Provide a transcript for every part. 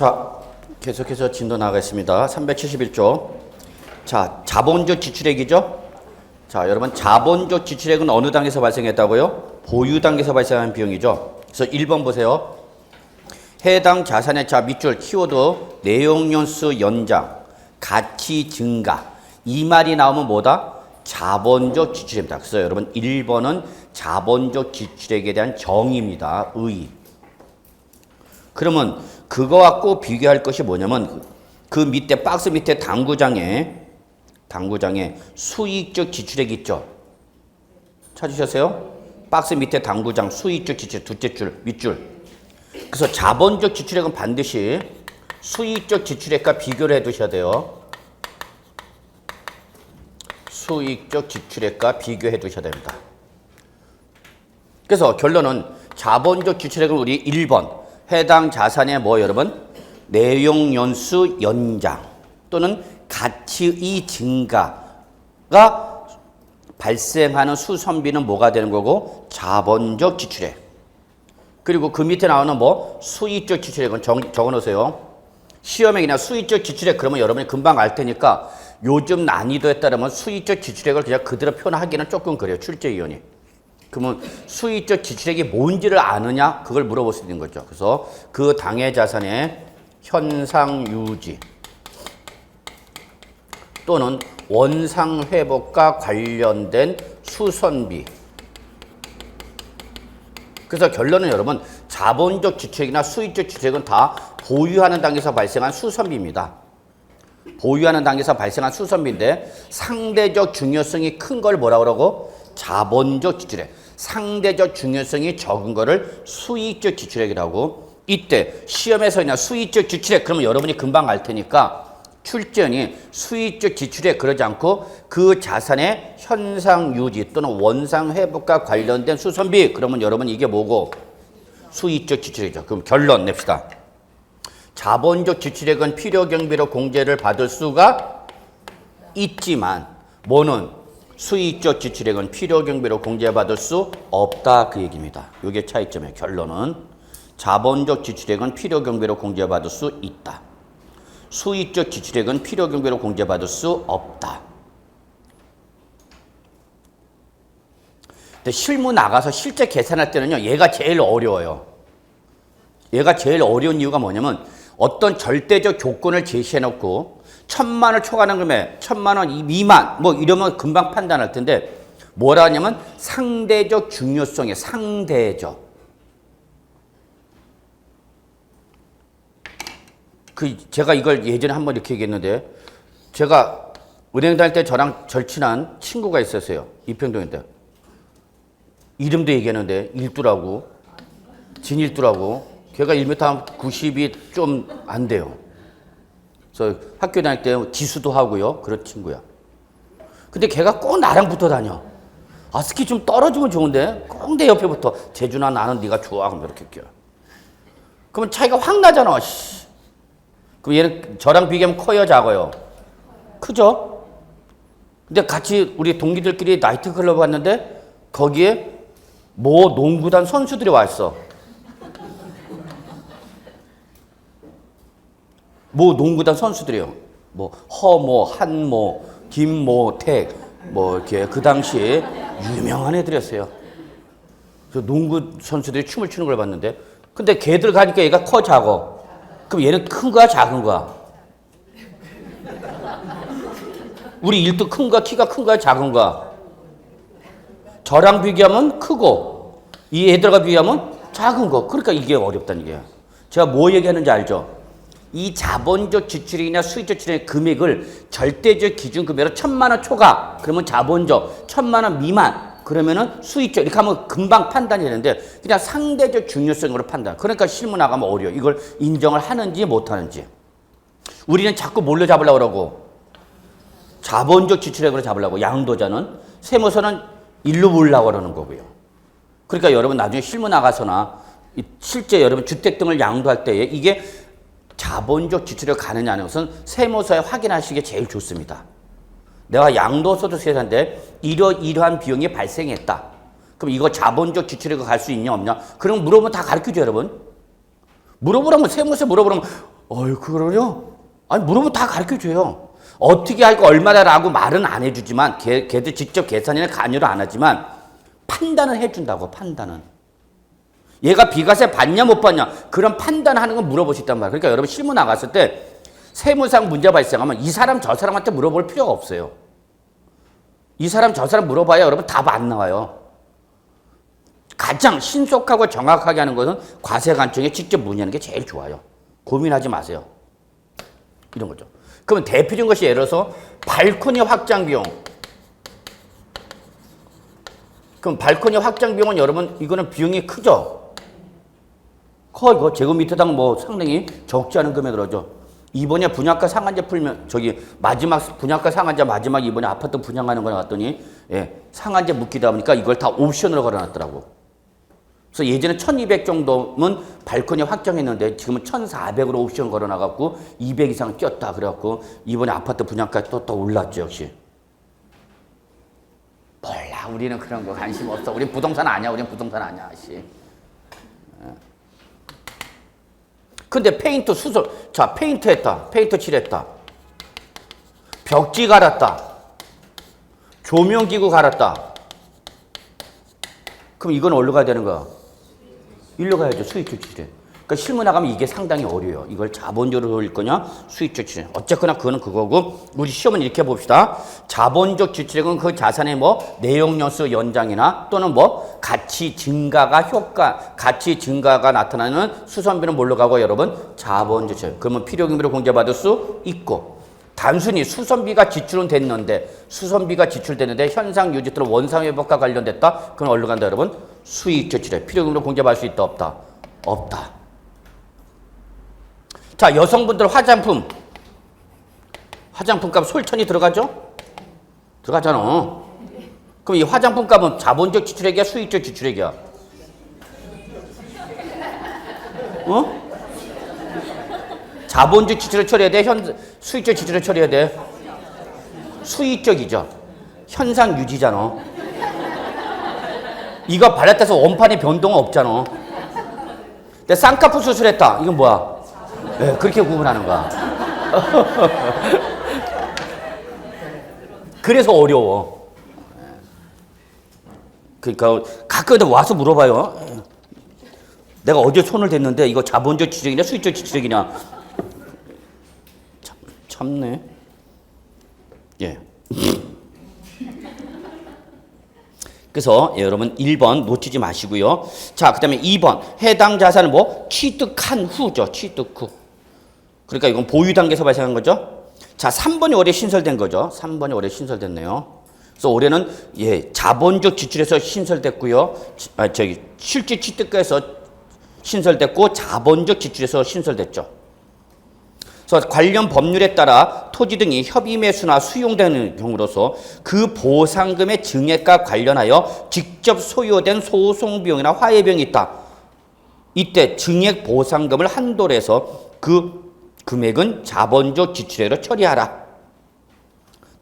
자, 계속해서 진도 나가겠습니다. 371조. 자, 자본적 지출액이죠? 자, 여러분, 자본적 지출액은 어느 단계에서 발생했다고요? 보유 단계에서 발생한 비용이죠. 그래서 1번 보세요. 해당 자산의 밑줄 키워드 내용연수 연장, 가치 증가. 이 말이 나오면 뭐다? 자본적 지출액입니다. 그래서 여러분 1번은 자본적 지출액에 대한 정의입니다. 의. 그러면 그거 갖고 비교할 것이 뭐냐면 그 밑에 박스 밑에 당구장에 수익적 지출액 있죠. 찾으셨어요? 박스 밑에 당구장 수익적 지출액 둘째 줄 밑줄. 그래서 자본적 지출액은 반드시 수익적 지출액과 비교를 해 두셔야 돼요. 수익적 지출액과 비교해 두셔야 됩니다. 그래서 결론은 자본적 지출액은 우리 1번 해당 자산의 여러분? 내용연수 연장 또는 가치의 증가가 발생하는 수선비는 뭐가 되는 거고? 자본적 지출액. 그리고 그 밑에 나오는 수익적 지출액은 적어 놓으세요. 시험에 그냥 수익적 지출액 그러면 여러분이 금방 알 테니까 요즘 난이도에 따르면 수익적 지출액을 그냥 그대로 표현하기는 조금 그래요. 출제위원이. 그러면 수익적 지출액이 뭔지를 아느냐? 그걸 물어볼 수 있는 거죠. 그래서 그 당해 자산의 현상 유지 또는 원상 회복과 관련된 수선비. 그래서 결론은 여러분 자본적 지출액이나 수익적 지출액은 다 보유하는 단계에서 발생한 수선비입니다. 보유하는 단계에서 발생한 수선비인데 상대적 중요성이 큰 걸 뭐라고 그러고? 자본적 지출액. 상대적 중요성이 적은 거를 수익적 지출액이라고. 이때 시험에서 그냥 수익적 지출액 그러면 여러분이 금방 알 테니까 출제원이 수익적 지출액 그러지 않고 그 자산의 현상 유지 또는 원상 회복과 관련된 수선비 그러면 여러분 이게 뭐고? 수익적 지출액이죠. 그럼 결론 냅시다. 자본적 지출액은 필요 경비로 공제를 받을 수가 있지만 뭐는 수익적 지출액은 필요 경비로 공제받을 수 없다 그 얘기입니다. 이게 차이점이에요. 결론은 자본적 지출액은 필요 경비로 공제받을 수 있다. 수익적 지출액은 필요 경비로 공제받을 수 없다. 근데 실무 나가서 실제 계산할 때는요. 얘가 제일 어려워요. 얘가 제일 어려운 이유가 뭐냐면 어떤 절대적 조건을 제시해놓고 1,000만 원 초과하는 금액, 1,000만 원 미만 이러면 금방 판단할 텐데 뭐라 하냐면 상대적 중요성에 상대적. 제가 이걸 예전에 한번 이렇게 얘기했는데 제가 은행 다닐 때 저랑 절친한 친구가 있었어요. 이평동인데. 이름도 얘기했는데 일두라고. 진일두라고. 걔가 1m 한 90이 좀 안 돼요. 그래서 학교 다닐 때 기수도 하고요. 그런 친구야. 근데 걔가 꼭 나랑 붙어 다녀. 아, 스키 좀 떨어지면 좋은데 꼭 내 옆에 붙어. 재준아 나는 네가 좋아. 그럼 이렇게 껴. 그러면 차이가 확 나잖아. 씨. 그럼 얘는 저랑 비교하면 커요, 작아요? 크죠? 근데 같이 우리 동기들끼리 나이트클럽 왔는데 거기에 농구단 선수들이 와 있어. 농구단 선수들이요. 허모, 한모, 김모, 택, 이렇게 그 당시에 유명한 애들이었어요. 그래서 농구 선수들이 춤을 추는 걸 봤는데 근데 걔들 가니까 얘가 커, 작어? 그럼 얘는 큰 거야, 작은 거야? 우리 일도 큰 거야, 키가 큰 거야, 작은 거야? 저랑 비교하면 크고 이 애들과 비교하면 작은 거. 그러니까 이게 어렵다는 얘기예요. 제가 뭐 얘기하는지 알죠? 이 자본적 지출이나 수익적 지출의 금액을 절대적 기준 금액으로 1,000만 원 초과 그러면 자본적, 1,000만 원 미만 그러면은 수익적 이렇게 하면 금방 판단이 되는데 그냥 상대적 중요성으로 판단. 그러니까 실무 나가면 어려워. 이걸 인정을 하는지 못 하는지. 우리는 자꾸 뭘로 잡으려고 그러고 자본적 지출액으로 잡으려고. 양도자는 세무서는 일로 보려고 그러는 거고요. 그러니까 여러분 나중에 실무 나가서나 실제 여러분 주택 등을 양도할 때에 이게 자본적 지출액 가느냐 하는 것은 세무서에 확인하시기 제일 좋습니다. 내가 양도소득 세사인데 이러한 비용이 발생했다. 그럼 이거 자본적 지출액 갈 수 있냐 없냐? 그럼 물어보면 다 가르쳐줘요, 여러분. 물어보라면 세무서에 물어보라면 어이, 그러요? 아니, 물어보면 다 가르쳐 줘요. 어떻게 할거 얼마다라고 말은 안 해주지만, 걔도 직접 계산이나 관여를 안 하지만, 판단을 해준다고, 판단은. 얘가 비과세 받냐, 못 받냐, 그런 판단하는 건 물어보셨단 말이에요. 그러니까 여러분 실무 나갔을 때, 세무상 문제 발생하면 이 사람 저 사람한테 물어볼 필요가 없어요. 이 사람 저 사람 물어봐야 여러분 답 안 나와요. 가장 신속하고 정확하게 하는 것은 과세관청에 직접 문의하는 게 제일 좋아요. 고민하지 마세요. 이런 거죠. 그러면 대표적인 것이 예를 들어서 발코니 확장 비용. 그럼 발코니 확장 비용은 여러분 이거는 비용이 크죠? 커. 이거 제곱미터당 뭐 상당히 적지 않은 금액으로 하죠. 이번에 분양가 상한제 풀면 마지막 분양가 상한제 마지막 이번에 아파트 분양하는 거 나왔더니 상한제 묶이다 보니까 이걸 다 옵션으로 걸어놨더라고. 그래서 예전에 1200 정도면 발코니 확정했는데 지금은 1400으로 옵션 걸어놔갖고 200 이상 꼈다 그래갖고 이번에 아파트 분양가 또 올랐죠. 역시. 몰라, 우리는 그런 거 관심 없어. 우린 부동산 아니야. 우린 부동산 아니야. 씨. 근데 페인트 수술, 자, 페인트 했다. 페인트 칠했다. 벽지 갈았다. 조명기구 갈았다. 그럼 이건 어디로 가야 되는 거야? 일로 가야죠. 수익주 지출에. 그러니까 실무 나가면 이게 상당히 어려워요. 이걸 자본적으로 돌릴 거냐, 수익적 지출. 어쨌거나 그거는 그거고, 우리 시험은 이렇게 봅시다. 자본적 지출액은 그 자산의 뭐 내용연수 연장이나 또는 뭐 가치 증가가 가치 증가가 나타나는 수선비는 뭘로 가고 여러분? 자본적 지출. 그러면 필요경비로 공제받을 수 있고, 단순히 수선비가 지출됐는데 현상 유지 또는 원상 회복과 관련됐다. 그건 어디로 간다 여러분? 수익적 지출액. 필요경비로 공제받을 수 있다 없다? 없다. 자, 여성분들 화장품 값 솔천이 들어가죠? 들어가잖아. 그럼 이 화장품 값은 자본적 지출액이야, 수익적 지출액이야? 어? 자본적 지출을 처리해야 돼? 수익적 지출을 처리해야 돼? 수익적이죠. 현상 유지잖아. 이거 발랐다서 원판의 변동은 없잖아. 근데 쌍꺼풀 수술했다. 이건 뭐야? 네, 그렇게 구분하는 거야. 그래서 어려워. 그러니까 가끔 와서 물어봐요. 내가 어제 손을 댔는데 이거 자본적 지출이냐 수익적 지출이냐. 참네. 예. 그래서 여러분 1번 놓치지 마시고요. 자, 그 다음에 2번 해당 자산을 뭐 취득한 후죠. 취득 후. 그러니까 이건 보유 단계에서 발생한 거죠. 자, 3번이 올해 신설된 거죠. 3번이 올해 신설됐네요. 그래서 올해는 자본적 지출에서 신설됐고요. 실질 취득가에서 신설됐고 자본적 지출에서 신설됐죠. 그래서 관련 법률에 따라 토지 등이 협의 매수나 수용되는 경우로서 그 보상금의 증액과 관련하여 직접 소요된 소송 비용이나 화해 비용이 있다. 이때 증액 보상금을 한도로 해서 그 금액은 자본적 지출액으로 처리하라.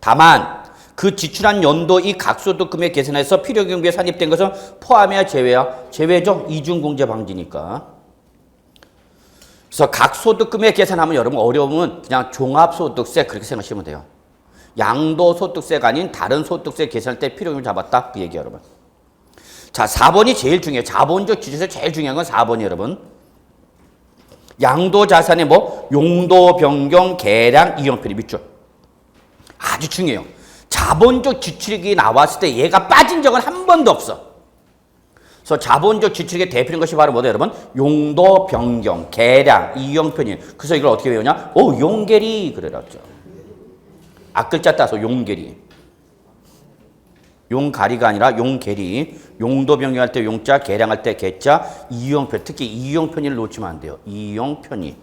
다만 그 지출한 연도 이 각소득 금액 계산에서 필요경비에 산입된 것은 포함해야 제외야. 제외죠. 이중공제 방지니까. 그래서 각소득 금액 계산하면 여러분 어려우면 그냥 종합소득세 그렇게 생각하시면 돼요. 양도소득세가 아닌 다른 소득세 계산할 때 필요경비 잡았다. 그 얘기 여러분. 자, 4번이 제일 중요해요. 자본적 지출에서 제일 중요한 건 4번이 여러분. 양도자산의 뭐 용도 변경 계량 이용편입 밑줄. 아주 중요해요. 자본적 지출액이 나왔을 때 얘가 빠진 적은 한 번도 없어. 그래서 자본적 지출액의 대표적인 것이 바로 뭐다 여러분? 용도 변경, 계량, 이용편이. 그래서 이걸 어떻게 외우냐? 용계리 그래놨죠. 앞글자 따서 용계리. 용가리가 아니라 용계리. 용도 변경할 때 용자, 계량할 때 계자, 이용편. 특히 이용편의를 놓치면 안 돼요. 이용편의.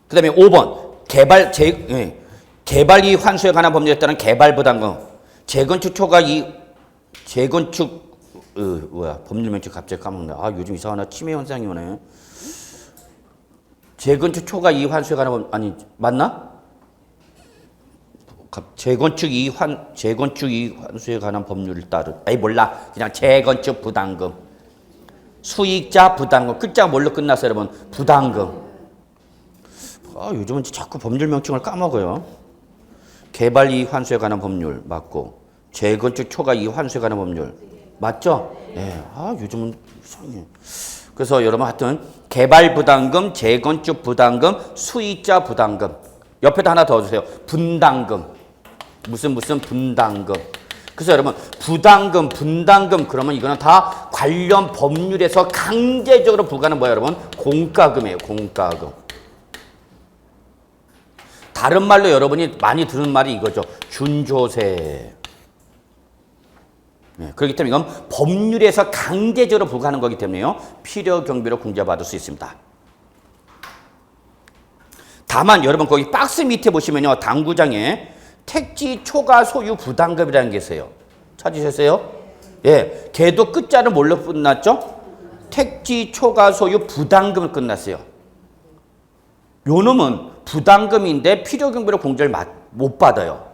그 다음에 5번. 개발이익 환수에 관한 법률에 따른 개발부담금. 재건축 초과 법률 명칭 갑자기 까먹네. 아, 요즘 이상하나 치매 현상이 오네. 재건축 초과 이익 환수에 관한 아니, 맞나? 재건축 이익 환수에 관한 법률을 따른. 아니, 몰라. 그냥 재건축 부담금. 수익자 부담금. 글자가 뭘로 끝났어요, 여러분? 부담금. 요즘은 자꾸 법률 명칭을 까먹어요. 개발 이익 환수에 관한 법률 맞고, 재건축 초과 이익 환수에 관한 법률 맞죠? 예. 요즘은 이상해. 그래서 여러분 하여튼 개발 부담금, 재건축 부담금, 수익자 부담금. 옆에다 하나 더 주세요. 분담금. 무슨 분담금. 그래서 여러분 부담금, 분담금 그러면 이거는 다 관련 법률에서 강제적으로 부과하는 뭐야, 여러분? 공과금이에요. 공과금. 다른 말로 여러분이 많이 들은 말이 이거죠. 준조세. 네, 그렇기 때문에 이건 법률에서 강제적으로 부과하는 거기 때문에요. 필요 경비로 공제받을 수 있습니다. 다만 여러분 거기 박스 밑에 보시면요. 당구장에 택지 초과 소유 부담금이라는 게 있어요. 찾으셨어요? 예, 걔도 끝자를 뭘로 끝났죠? 택지 초과 소유 부담금을 끝났어요. 요 놈은 부담금인데 필요경비로 공제를 못 받아요.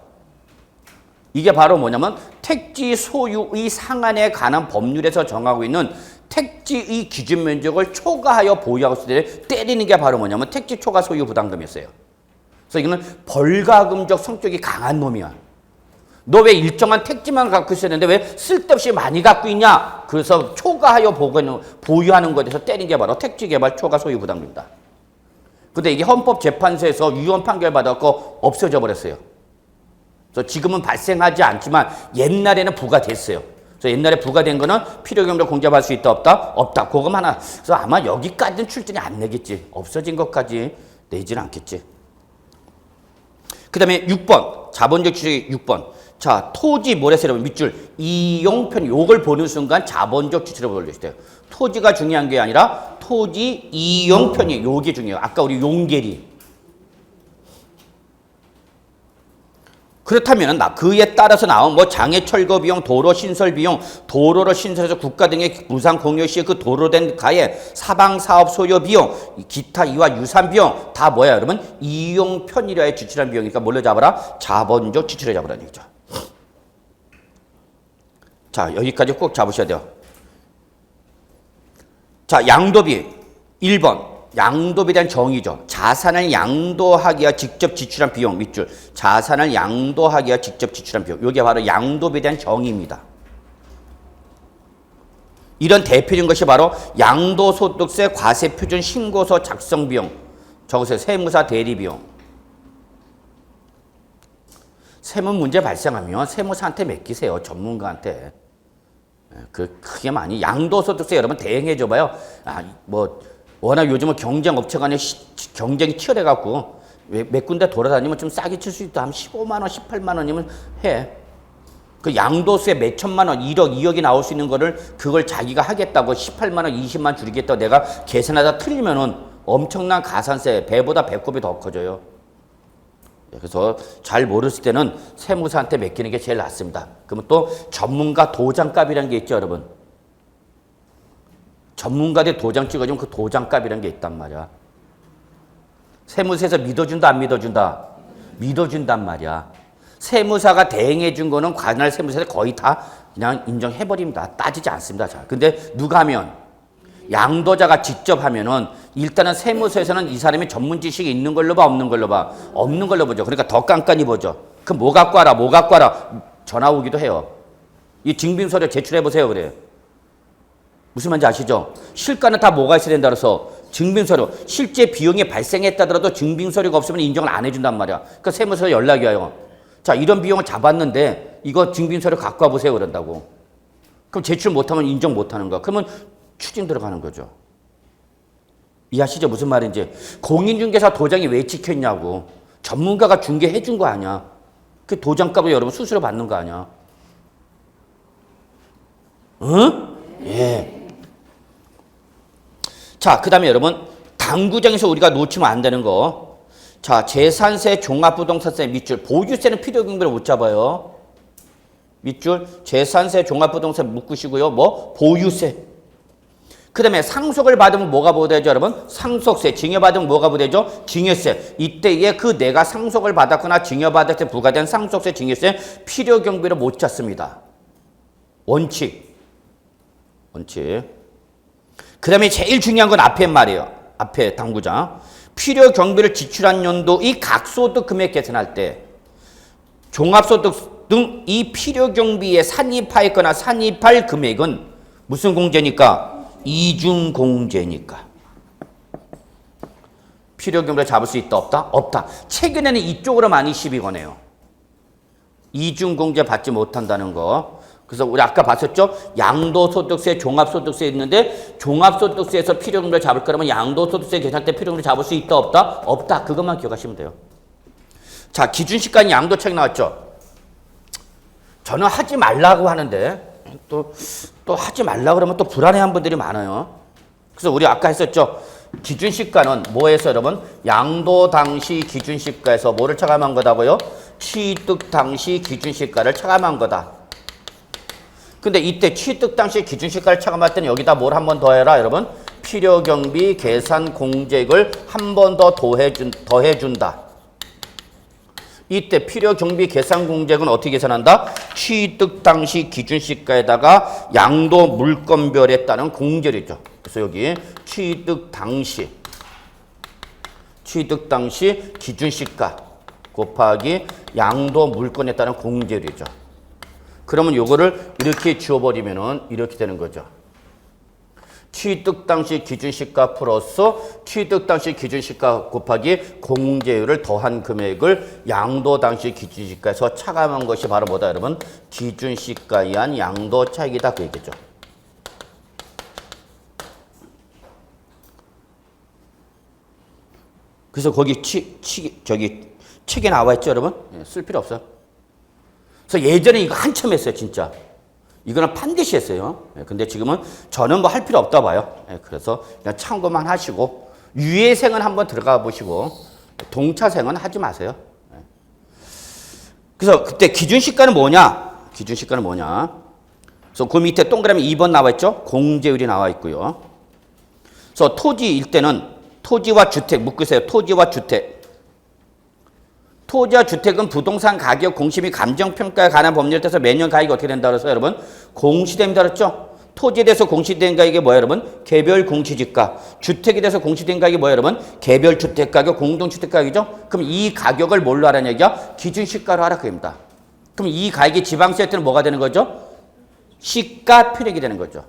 이게 바로 뭐냐면 택지 소유의 상한에 관한 법률에서 정하고 있는 택지의 기준 면적을 초과하여 보유하고 있을 때 때리는 게 바로 뭐냐면 택지 초과 소유 부담금이었어요. 그래서 이거는 벌가금적 성격이 강한 놈이야. 너 왜 일정한 택지만 갖고 있어야 되는데 왜 쓸데없이 많이 갖고 있냐? 그래서 초과하여 보유하는 것에 대해서 때린 게 바로 택지 개발 초과 소유 부담금입니다. 근데 이게 헌법재판소에서 유언 판결 받았고 없어져 버렸어요. 그래서 지금은 발생하지 않지만 옛날에는 부과됐어요. 그래서 옛날에 부과된 거는 필요경비로 공제받을 수 있다 없다? 없다. 그거 하나. 그래서 아마 여기까지는 출전이 안 내겠지. 없어진 것까지 내지는 않겠지. 그 다음에 6번. 자본적 주체의 6번. 자, 토지 뭐랬어요, 여러분? 밑줄. 이용편. 요걸 보는 순간 자본적 주체로 보여주세요. 토지가 중요한 게 아니라 토지 이용편이 요게 중요해요. 아까 우리 용계리. 그렇다면 그에 따라서 나온 뭐 장애 철거 비용, 도로 신설 비용, 도로를 신설해서 국가 등의 무상 공여 시에 그 도로된 가해 사방 사업 소요 비용, 기타 이와 유산 비용 다 뭐야, 여러분? 이용 편의라에 지출한 비용이니까 뭘로 잡아라? 자본적 지출에 잡으라는 얘기죠. 자, 여기까지 꼭 잡으셔야 돼요. 자, 양도비 1번. 양도비에 대한 정의죠. 자산을 양도하기 위해 직접 지출한 비용 밑줄. 자산을 양도하기 위해 직접 지출한 비용. 이게 바로 양도비에 대한 정의입니다. 이런 대표적인 것이 바로 양도소득세 과세표준 신고서 작성 비용. 적으세요. 세무사 대리 비용. 세무 문제 발생하면 세무사한테 맡기세요. 전문가한테. 그게 많이. 양도소득세 여러분 대행해 줘봐요. 워낙 요즘은 경쟁업체 간에 경쟁이 치열해갖고 몇 군데 돌아다니면 좀 싸게 칠 수 있다. 한 15만 원, 18만 원이면 해. 그 양도세 몇 천만 원, 1억, 2억이 나올 수 있는 거를 그걸 자기가 하겠다고 18만 원, 20만 줄이겠다고 내가 계산하다 틀리면은 엄청난 가산세, 배보다 배꼽이 더 커져요. 그래서 잘 모르실 때는 세무사한테 맡기는 게 제일 낫습니다. 그러면 또 전문가 도장값이라는 게 있죠, 여러분. 전문가들 도장 찍어주면 그 도장값이라는 게 있단 말이야. 세무서에서 믿어준다, 안 믿어준다? 믿어준단 말이야. 세무사가 대행해 준 거는 관할 세무서에서 거의 다 그냥 인정해버립니다. 따지지 않습니다. 자, 근데 누가 하면? 양도자가 직접 하면은 일단은 세무서에서는 이 사람이 전문 지식이 있는 걸로 봐, 없는 걸로 봐? 없는 걸로 보죠. 그러니까 더 깐깐히 보죠. 그럼 뭐 갖고 와라, 뭐 갖고 와라? 전화 오기도 해요. 이 증빙서류 제출해보세요, 그래요. 무슨 말인지 아시죠? 실가는 다 뭐가 있어야 된다 그래서 증빙서류. 실제 비용이 발생했다더라도 증빙서류가 없으면 인정을 안 해준단 말이야. 그러니까 세무서에 연락이 와요. 자, 이런 비용을 잡았는데 이거 증빙서류 갖고 와보세요 그런다고. 그럼 제출 못하면 인정 못하는 거야. 그러면 추징 들어가는 거죠. 이해하시죠? 무슨 말인지. 공인중개사 도장이 왜 찍혀있냐고. 전문가가 중개해 준 거 아니야. 그 도장값을 여러분 수수료 받는 거 아니야. 응? 예. 자, 그 다음에 여러분 당구장에서 우리가 놓치면 안 되는 거. 자, 재산세, 종합부동산세 밑줄. 보유세는 필요경비를 못 잡아요. 밑줄. 재산세, 종합부동산 묶으시고요. 뭐? 보유세. 그 다음에 상속을 받으면 뭐가 부과되죠, 여러분? 상속세. 증여받으면 뭐가 부과되죠? 증여세. 이때에 그 내가 상속을 받았거나 증여받을 때 부과된 상속세, 증여세 필요경비를 못 잡습니다. 원칙. 다음에 제일 중요한 건 앞에 말이에요. 앞에 당구장. 필요 경비를 지출한 연도 이 각소득 금액 계산할 때 종합소득 등 이 필요 경비에 산입하였거나 산입할 금액은 무슨 공제니까? 이중 공제니까. 필요 경비를 잡을 수 있다 없다? 없다. 최근에는 이쪽으로 많이 시비 거네요. 이중 공제 받지 못한다는 거. 그래서 우리 아까 봤었죠? 양도소득세, 종합소득세 있는데 종합소득세에서 필요금을 잡을 거라면 양도소득세 계산 때 필요금을 잡을 수 있다 없다? 없다. 그것만 기억하시면 돼요. 자, 기준시가는 양도책 나왔죠? 저는 하지 말라고 하는데 또 하지 말라고 그러면 또 불안해한 분들이 많아요. 그래서 우리 아까 했었죠? 기준시가는 뭐에서 여러분? 양도 당시 기준시가에서 뭐를 차감한 거다고요? 취득 당시 기준시가를 차감한 거다. 근데 이때 취득 당시 기준시가를 차감할 때는 여기다 뭘 한 번 더 해라, 여러분? 필요경비 계산 공제액을 한 번 더 더해준다. 이때 필요경비 계산 공제액은 어떻게 계산한다? 취득 당시 기준시가에다가 양도 물건별에 따른 공제이죠. 그래서 여기 취득 당시 기준시가 곱하기 양도 물건에 따른 공제이죠. 그러면 요거를 이렇게 지워버리면은 이렇게 되는 거죠. 취득 당시 기준시가 플러스 취득 당시 기준시가 곱하기 공제율을 더한 금액을 양도 당시 기준시가에서 차감한 것이 바로 뭐다, 여러분? 기준시가에 의한 양도 차익이다, 그 얘기죠. 그래서 거기 저기 책에 나와 있죠, 여러분? 쓸 필요 없어요. 그래서 예전에 이거 한참 했어요, 진짜. 이거는 반드시 했어요. 근데 지금은 저는 뭐 할 필요 없다 봐요. 그래서 그냥 참고만 하시고, 유예생은 한번 들어가 보시고, 동차생은 하지 마세요. 그래서 그때 기준시가는 뭐냐? 그래서 그 밑에 동그라미 2번 나와 있죠? 공제율이 나와 있고요. 그래서 토지일 때는 토지와 주택, 묶으세요. 토지와 주택. 토지와 주택은 부동산 가격 공시 및 감정평가에 관한 법률에 따라서 매년 가격이 어떻게 된다 그래서 여러분? 공시됩니다 그랬죠? 토지에 대해서 공시된 가격이 뭐예요 여러분? 개별 공시지가. 주택에 대해서 공시된 가격이 뭐예요 여러분? 개별 주택가격, 공동주택가격이죠? 그럼 이 가격을 뭘로 하라는 얘기야? 기준시가로 하라 그겁니다. 그럼 이 가격이 지방세일 때는 뭐가 되는 거죠? 시가 표력이 되는 거죠.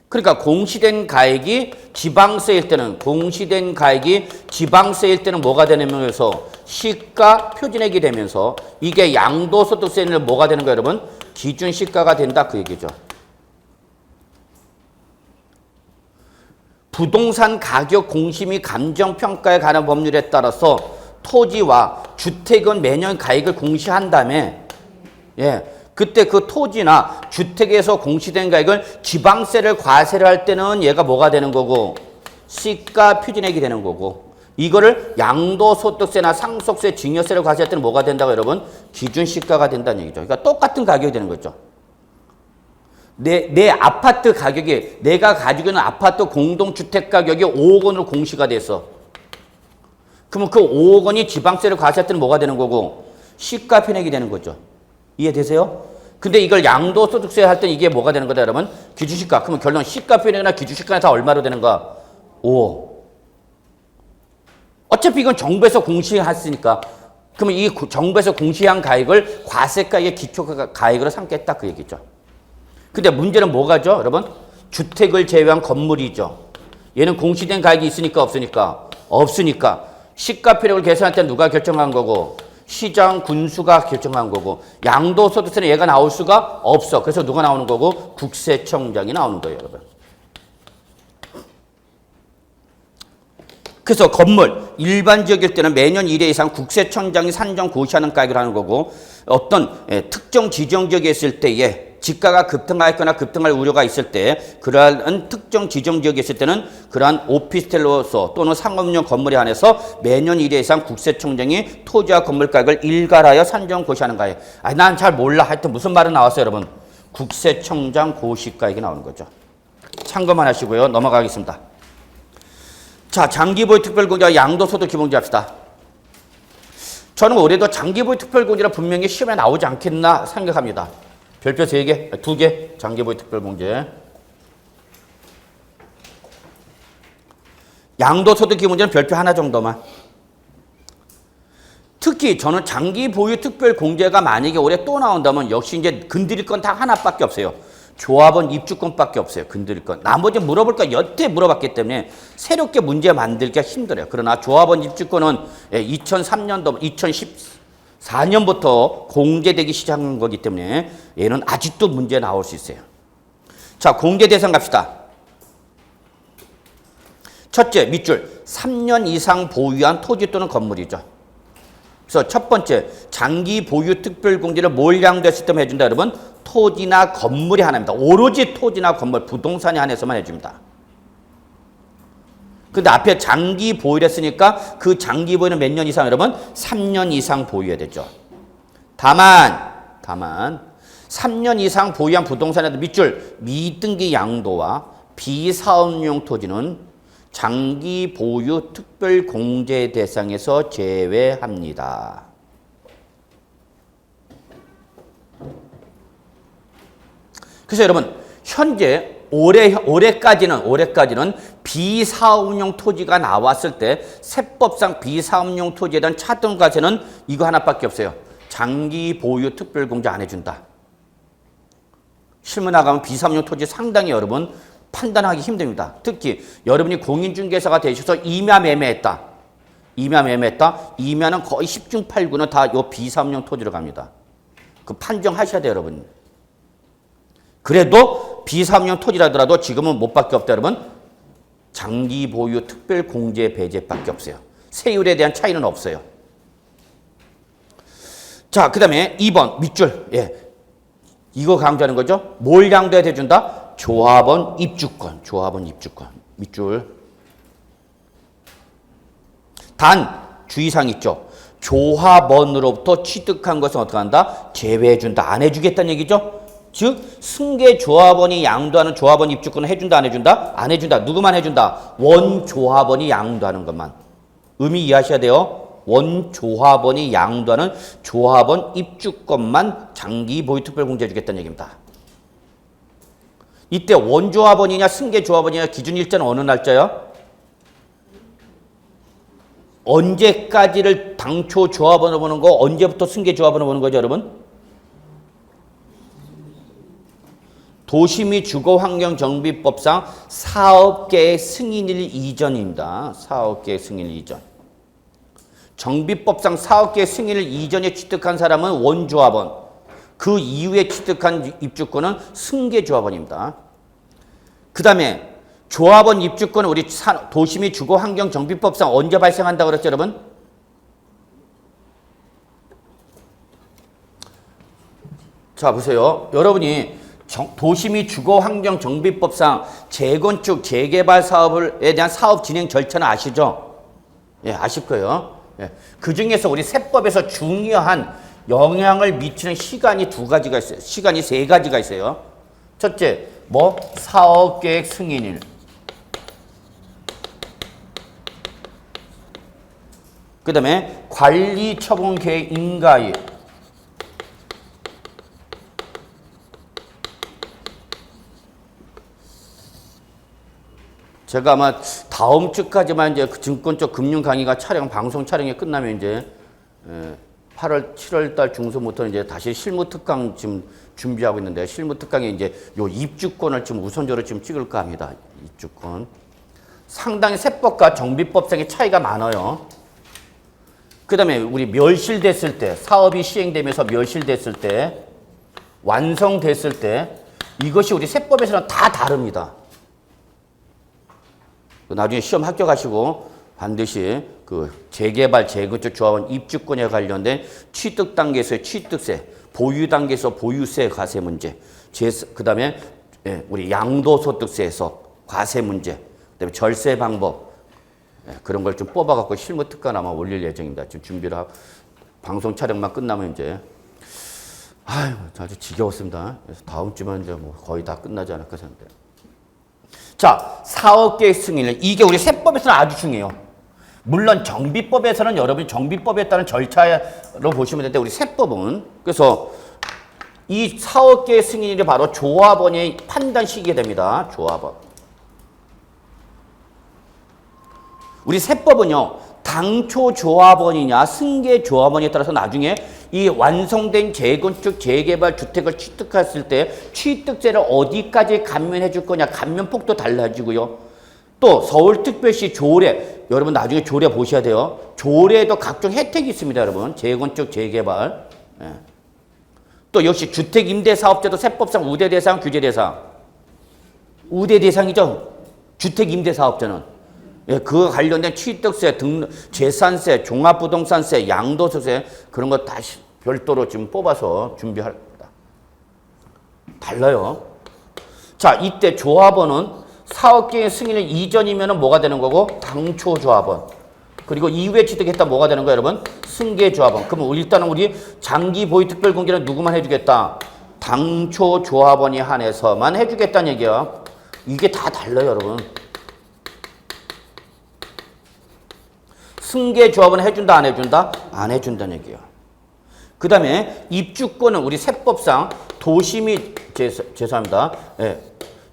그러니까 공시된 가액이 지방세일 때는 뭐가 되냐면서 시가 표준액이 되면서 이게 양도소득세는 뭐가 되는 거예요 여러분? 기준시가가 된다 그 얘기죠. 부동산 가격 공시 및 감정평가에 관한 법률에 따라서 토지와 주택은 매년 가액을 공시한 다음에 그때 그 토지나 주택에서 공시된 가액을 지방세를 과세를 할 때는 얘가 뭐가 되는 거고 시가 표준액이 되는 거고 이거를 양도소득세나 상속세, 증여세를 과세할 때는 뭐가 된다고 여러분? 기준시가가 된다는 얘기죠. 그러니까 똑같은 가격이 되는 거죠. 내 아파트 가격이 내가 가지고 있는 아파트 공동주택 가격이 5억 원으로 공시가 돼서 그러면 그 5억 원이 지방세를 과세할 때는 뭐가 되는 거고 시가 표준액이 되는 거죠. 이해되세요? 근데 이걸 양도소득세 할 때는 이게 뭐가 되는 거다 여러분? 기준시가. 그러면 결론 시가 표준액이나 기준시가는 다 얼마로 되는가? 5. 어차피 이건 정부에서 공시했으니까 그러면 이 정부에서 공시한 가액을 과세가액의 기초가액으로 삼겠다 그 얘기죠. 근데 문제는 뭐가죠 여러분? 주택을 제외한 건물이죠. 얘는 공시된 가액이 있으니까 없으니까? 없으니까. 시가 표준액을 계산할 때 누가 결정한 거고? 시장 군수가 결정한 거고 양도소득세는 얘가 나올 수가 없어. 그래서 누가 나오는 거고? 국세청장이 나오는 거예요 여러분. 그래서 건물 일반지역일 때는 매년 1회 이상 국세청장이 산정 고시하는 가액을 하는 거고 어떤 특정 지정지역에 있을 때에 지가가 급등하였거나 급등할 우려가 있을 때 그러한 특정 지정지역에 있을 때는 그러한 오피스텔로서 또는 상업용 건물에 한해서 매년 1회 이상 국세청장이 토지와 건물 가격을 일괄하여 산정 고시하는 가액. 난 잘 몰라. 하여튼 무슨 말은 나왔어요 여러분? 국세청장 고시가액이 나오는 거죠. 참고만 하시고요. 넘어가겠습니다. 자, 장기보유 특별공제와 양도소득 기본공제 합시다. 저는 올해도 장기보유 특별공제는 분명히 시험에 나오지 않겠나 생각합니다. 별표 3개, 2개 장기보유 특별공제. 양도소득 기본제는 별표 하나 정도만. 특히 저는 장기 보유 특별 공제가 만약에 올해 또 나온다면 역시 이제 건드릴 건 다 하나밖에 없어요. 조합원 입주권밖에 없어요. 건드릴 건. 나머지 물어볼 거 여태 물어봤기 때문에 새롭게 문제 만들기가 힘들어요. 그러나 조합원 입주권은 2003년도, 2014년부터 공제되기 시작한 거기 때문에 얘는 아직도 문제 나올 수 있어요. 자, 공제 대상 갑시다. 첫째, 밑줄. 3년 이상 보유한 토지 또는 건물이죠. 그래서 첫 번째, 장기 보유 특별 공제를 뭘 양도했을 때만 해준다, 여러분? 토지나 건물이 하나입니다. 오로지 토지나 건물, 부동산에 한해서만 해줍니다. 근데 앞에 장기 보유를 했으니까 그 장기 보유는 몇 년 이상, 여러분? 3년 이상 보유해야 되죠. 다만 3년 이상 보유한 부동산에도 밑줄, 미등기 양도와 비사업용 토지는 장기 보유 특별 공제 대상에서 제외합니다. 그래서 여러분, 현재 올해까지는 비사업용 토지가 나왔을 때 세법상 비사업용 토지에 대한 차등과세는 이거 하나밖에 없어요. 장기 보유 특별 공제 안 해준다. 실무 나가면 비사업용 토지 상당히 여러분 판단하기 힘듭니다. 특히 여러분이 공인중개사가 되셔서 임야 매매했다. 임야는 거의 10중 8구는 다 요 비사업용 토지로 갑니다. 그 판정하셔야 돼요, 여러분. 그래도 비사업용 토지라더라도 지금은 못 밖에 없다, 여러분. 장기 보유 특별 공제 배제밖에 없어요. 세율에 대한 차이는 없어요. 자, 그 다음에 2번 밑줄. 예. 이거 강조하는 거죠. 뭘 양도해 대준다? 조합원 입주권. 밑줄. 단 주의사항 있죠. 조합원으로부터 취득한 것은 어떻게 한다? 제외해준다. 안 해주겠다는 얘기죠. 즉 승계 조합원이 양도하는 조합원 입주권을 해준다, 안 해준다? 안 해준다. 누구만 해준다? 원조합원이 양도하는 것만. 의미 이해하셔야 돼요. 원조합원이 양도하는 조합원 입주권만 장기 보유 특별 공제해 주겠다는 얘기입니다. 이때 원조합원이냐 승계조합원이냐 기준 일자는 어느 날짜요? 언제까지를 당초 조합원으로 보는 거, 언제부터 승계조합원으로 보는 거죠, 여러분? 도시 및 주거환경정비법상 사업계획 승인일 이전입니다. 사업계획 승인일 이전. 정비법상 사업계획 승인일 이전에 취득한 사람은 원조합원. 그 이후에 취득한 입주권은 승계조합원입니다. 그 다음에 조합원 입주권은 우리 도시 및 주거환경정비법상 언제 발생한다고 그랬죠, 여러분? 자, 보세요. 여러분이 도시 및 주거환경정비법상 재건축, 재개발 사업에 대한 사업 진행 절차는 아시죠? 예, 아실 거예요. 예. 그 중에서 우리 세법에서 중요한 영향을 미치는 시간이 두 가지가 있어요. 시간이 세 가지가 있어요. 첫째, 사업계획 승인일. 그 다음에 관리처분계획 인가일. 제가 아마 다음 주까지만 이제 증권 쪽 금융 강의가 방송 촬영이 끝나면 이제 8월, 7월 달 중순부터 이제 다시 실무 특강 지금 준비하고 있는데, 실무 특강에 이제 요 입주권을 좀 우선적으로 좀 찍을까 합니다. 입주권. 상당히 세법과 정비법상의 차이가 많아요. 그 다음에 우리 멸실됐을 때, 사업이 시행되면서 멸실됐을 때, 완성됐을 때, 이것이 우리 세법에서는 다 다릅니다. 나중에 시험 합격하시고 반드시 그 재개발, 재건축 조합원 입주권에 관련된 취득 단계에서의 취득세, 보유 단계에서 보유세 과세 문제, 그 다음에 우리 양도소득세에서 과세 문제, 그 다음에 절세 방법, 그런 걸 좀 뽑아갖고 실무 특강 아마 올릴 예정입니다. 지금 준비를 하고, 방송 촬영만 끝나면 이제, 아주 지겨웠습니다. 그래서 다음 주면 이제 뭐 거의 다 끝나지 않을까 생각돼요. 자, 사업계획 승인을, 이게 우리 세법에서는 아주 중요해요. 물론 정비법에서는 여러분이 정비법에 따른 절차로 보시면 되는데, 우리 세법은, 그래서 이 사업계획 승인이 바로 조합원의 판단 시기가 됩니다. 조합원. 우리 세법은요, 당초 조합원이냐 승계 조합원에 따라서 나중에 이 완성된 재건축 재개발 주택을 취득했을 때 취득세를 어디까지 감면해 줄 거냐, 감면폭도 달라지고요. 또 서울특별시 조례, 여러분 나중에 조례 보셔야 돼요. 조례에도 각종 혜택이 있습니다, 여러분. 재건축 재개발. 예. 또 역시 주택임대사업자도 세법상 우대 대상, 규제 대상. 우대 대상이죠. 주택임대사업자는. 예, 그거 관련된 취득세, 재산세, 종합부동산세, 양도소세 그런 거 다시 별도로 지금 뽑아서 준비할 겁니다. 달라요. 자, 이때 조합원은 사업계획 승인을 이전이면 뭐가 되는 거고? 당초 조합원. 그리고 이후에 취득했다 뭐가 되는 거예요, 여러분? 승계 조합원. 그럼 일단은 우리 장기 보유 특별 공개는 누구만 해주겠다? 당초 조합원이 한해서만 해주겠다는 얘기야. 이게 다 달라요, 여러분. 승계 조합은 해준다, 안 해준다? 안 해준다는 얘기예요. 그 다음에 입주권은 우리 세법상 도시 및 죄송합니다. 예.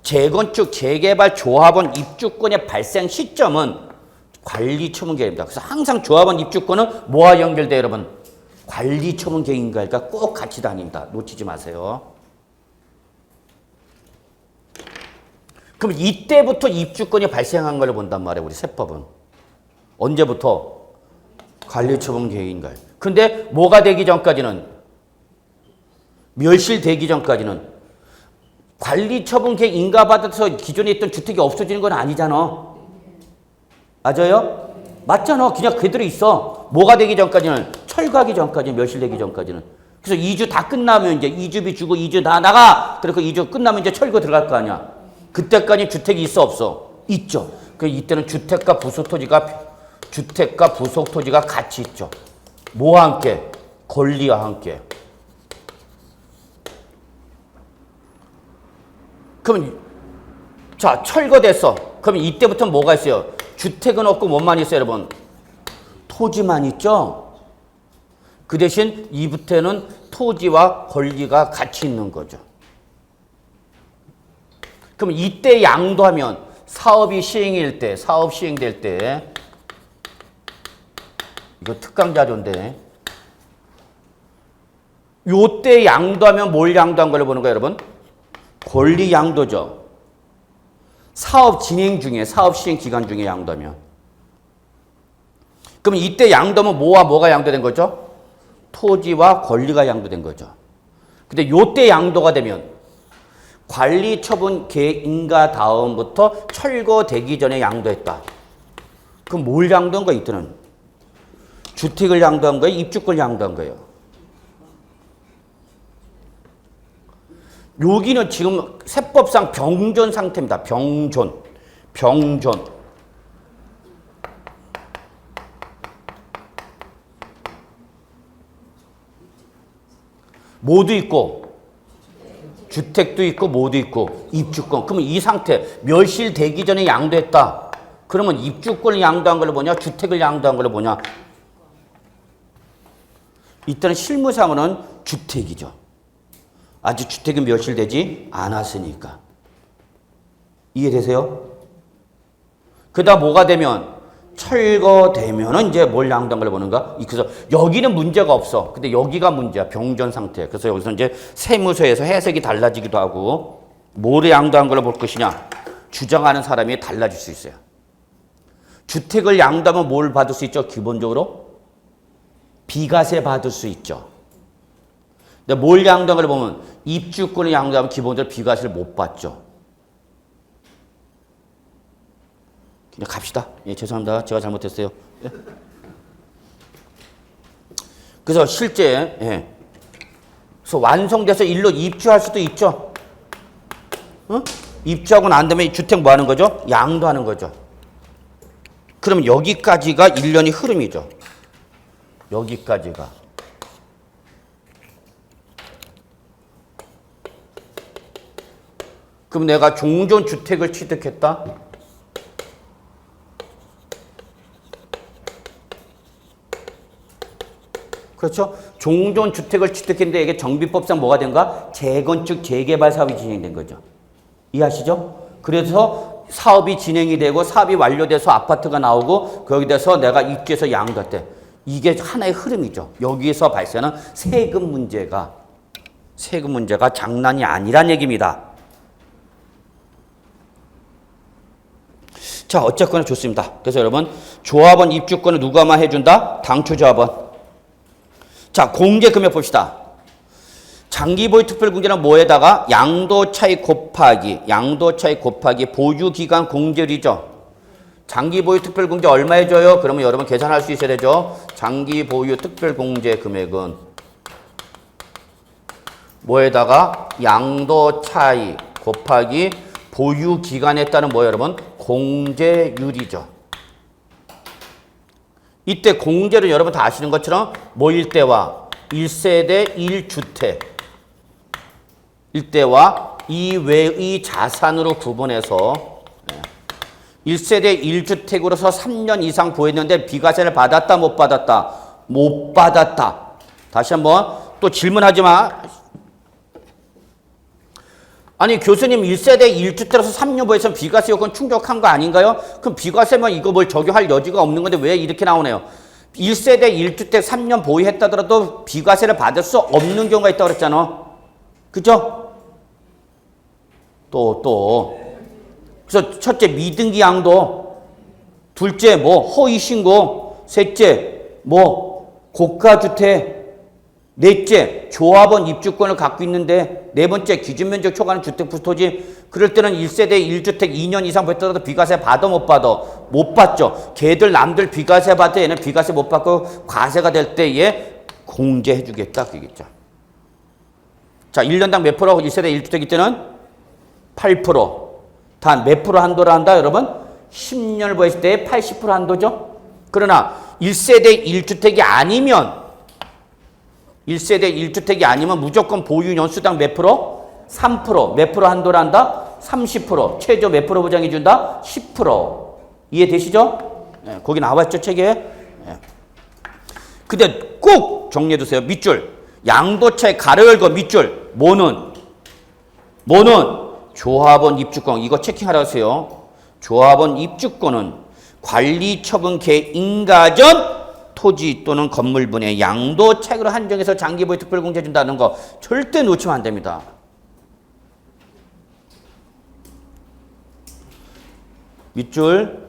재건축 재개발 조합원 입주권의 발생 시점은 관리처분 계획입니다. 그래서 항상 조합원 입주권은 뭐와 연결돼요, 여러분? 관리처분 계획인가니까 꼭 같이 다닙니다. 놓치지 마세요. 그럼 이때부터 입주권이 발생한 걸 본단 말이에요, 우리 세법은. 언제부터? 관리처분 계획인가요? 근데 뭐가 되기 전까지는, 멸실되기 전까지는 관리처분 계획 인가받아서 기존에 있던 주택이 없어지는 건 아니잖아. 맞아요? 맞잖아. 그냥 그대로 있어. 뭐가 되기 전까지는, 철거하기 전까지는, 멸실되기 전까지는. 그래서 2주 다 끝나면 이제 2주비 주고 2주 다 나가. 그리고 2주 끝나면 이제 철거 들어갈 거 아니야. 그때까지 주택이 있어, 없어? 있죠. 그 이때는 주택과 부속 토지가 같이 있죠. 뭐와 함께? 권리와 함께. 그럼 자, 철거됐어. 그럼 이때부터 뭐가 있어요? 주택은 없고 뭐만 있어요, 여러분? 토지만 있죠. 그 대신 이부터는 토지와 권리가 같이 있는 거죠. 그럼 이때 양도하면 사업이 시행일 때, 사업 시행될 때, 이거 특강 자료인데, 요때 양도하면 뭘 양도한 걸로 보는 거예요, 여러분? 권리 양도죠. 사업 진행 중에, 사업 시행 기간 중에 양도하면. 그럼 이때 양도하면 뭐와 뭐가 양도된 거죠? 토지와 권리가 양도된 거죠. 근데 요때 양도가 되면 관리 처분 계획 인가 다음부터 철거되기 전에 양도했다. 그럼 뭘 양도한 거야, 이때는? 주택을 양도한 거예요? 입주권을 양도한 거예요? 여기는 지금 세법상 병존 상태입니다. 병존. 모두 있고, 주택도 있고, 모두 있고, 입주권. 그러면 이 상태, 멸실되기 전에 양도했다. 그러면 입주권을 양도한 걸로 보냐? 주택을 양도한 걸로 보냐? 이때는 실무상으로는 주택이죠. 아직 주택은 멸실되지 않았으니까. 이해되세요? 그다음 뭐가 되면? 철거되면은 이제 뭘 양도한 걸 보는가? 그래서 여기는 문제가 없어. 근데 여기가 문제야. 병존 상태. 그래서 여기서 이제 세무서에서 해석이 달라지기도 하고, 뭐를 양도한 걸로 볼 것이냐? 주장하는 사람이 달라질 수 있어요. 주택을 양도하면 뭘 받을 수 있죠? 기본적으로? 비과세 받을 수 있죠. 근데 뭘 양도한 걸 보면 입주권을 양도하면 기본적으로 비과세를 못 받죠. 그냥 갑시다. 예, 죄송합니다. 제가 잘못했어요. 예. 그래서 실제 그래서 완성돼서 일로 입주할 수도 있죠. 입주하고 난 다음에 주택 뭐 하는 거죠? 양도하는 거죠. 그럼 여기까지가 1년의 흐름이죠. 여기까지가. 그럼 내가 종전 주택을 취득했다. 그렇죠? 종전 주택을 취득했는데 이게 정비법상 뭐가 된가? 재건축 재개발 사업이 진행된 거죠. 이해하시죠? 그래서 사업이 진행이 되고 사업이 완료돼서 아파트가 나오고 거기 대해서 내가 입주해서 양도할 때 이게 하나의 흐름이죠. 여기에서 발생하는 세금 문제가 장난이 아니란 얘기입니다. 자, 어쨌거나 좋습니다. 그래서 여러분 조합원 입주권을 누가만 해준다? 당초조합원. 자, 공제 금액 봅시다. 장기보유 특별공제는 뭐에다가 양도차익 곱하기 보유기간 공제율이죠. 장기보유 특별공제 얼마 해줘요? 그러면 여러분 계산할 수 있어야 되죠. 장기보유 특별공제 금액은 뭐에다가 양도차익 곱하기 보유기간에 따른 뭐예요, 여러분? 공제율이죠. 이때 공제를 여러분 다 아시는 것처럼 뭐일 때와 1세대 1주택 일대와 이외의 자산으로 구분해서 1세대 1주택으로서 3년 이상 보였는데 비과세를 받았다 못 받았다? 못 받았다. 다시 한번 또 질문하지 마. 아니 교수님 1세대 1주택으로서 3년 보였으면 비과세 요건 충족한 거 아닌가요? 그럼 비과세면 이거 뭘 적용할 여지가 없는 건데 왜 이렇게 나오네요? 1세대 1주택 3년 보유했다더라도 비과세를 받을 수 없는 경우가 있다고 그랬잖아. 그죠? 또. 그래서 첫째 미등기 양도, 둘째 허위신고, 셋째 고가주택, 넷째 조합원 입주권을 갖고 있는데, 네 번째 기준면적 초과하는 주택부토지. 그럴 때는 1세대 1주택 2년 이상 보였더라도 비과세 받아 못 받아? 못 받죠. 걔들 남들 비과세 받을 때 얘는 비과세 못 받고 과세가 될 때 얘 공제해 주겠다 그겠죠. 자, 1년당 몇 프로 1세대 1주택일 때는 8%. 단 몇 프로 한도를 한다 여러분? 10년을 보였을 때 80% 한도죠. 그러나 1세대 1주택이 아니면 1세대 1주택이 아니면 무조건 보유 연수당 몇 프로? 3%. 몇 프로 한도를 한다? 30%. 최저 몇 프로 보장해 준다? 10%. 이해되시죠? 네, 거기 나왔죠 책에? 네. 근데 꼭 정리해 두세요. 밑줄. 양도차익 가로 열고 밑줄. 뭐는 조합원 입주권. 이거 체킹하라고 하세요. 조합원 입주권은 관리처분 개인가전 토지 또는 건물분의 양도차익으로 한정해서 장기보유 특별공제 준다는 거 절대 놓치면 안 됩니다. 밑줄.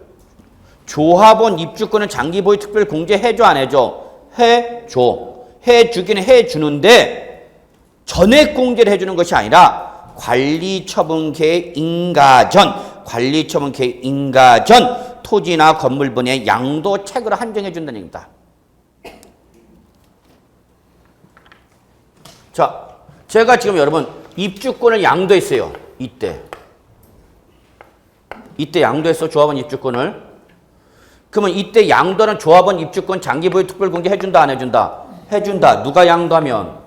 조합원 입주권은 장기보유 특별공제 해줘 안 해줘? 해줘. 해주기는 해주는데 전액공제를 해주는 것이 아니라 관리처분계 인가전 토지나 건물분의 양도차익으로 한정해 준다는 얘기입니다. 자, 제가 지금 여러분 입주권을 양도했어요. 이때 양도했어. 조합원 입주권을. 그러면 이때 양도는 조합원 입주권 장기보유 특별공제 해준다 안 해준다? 해준다. 누가 양도하면?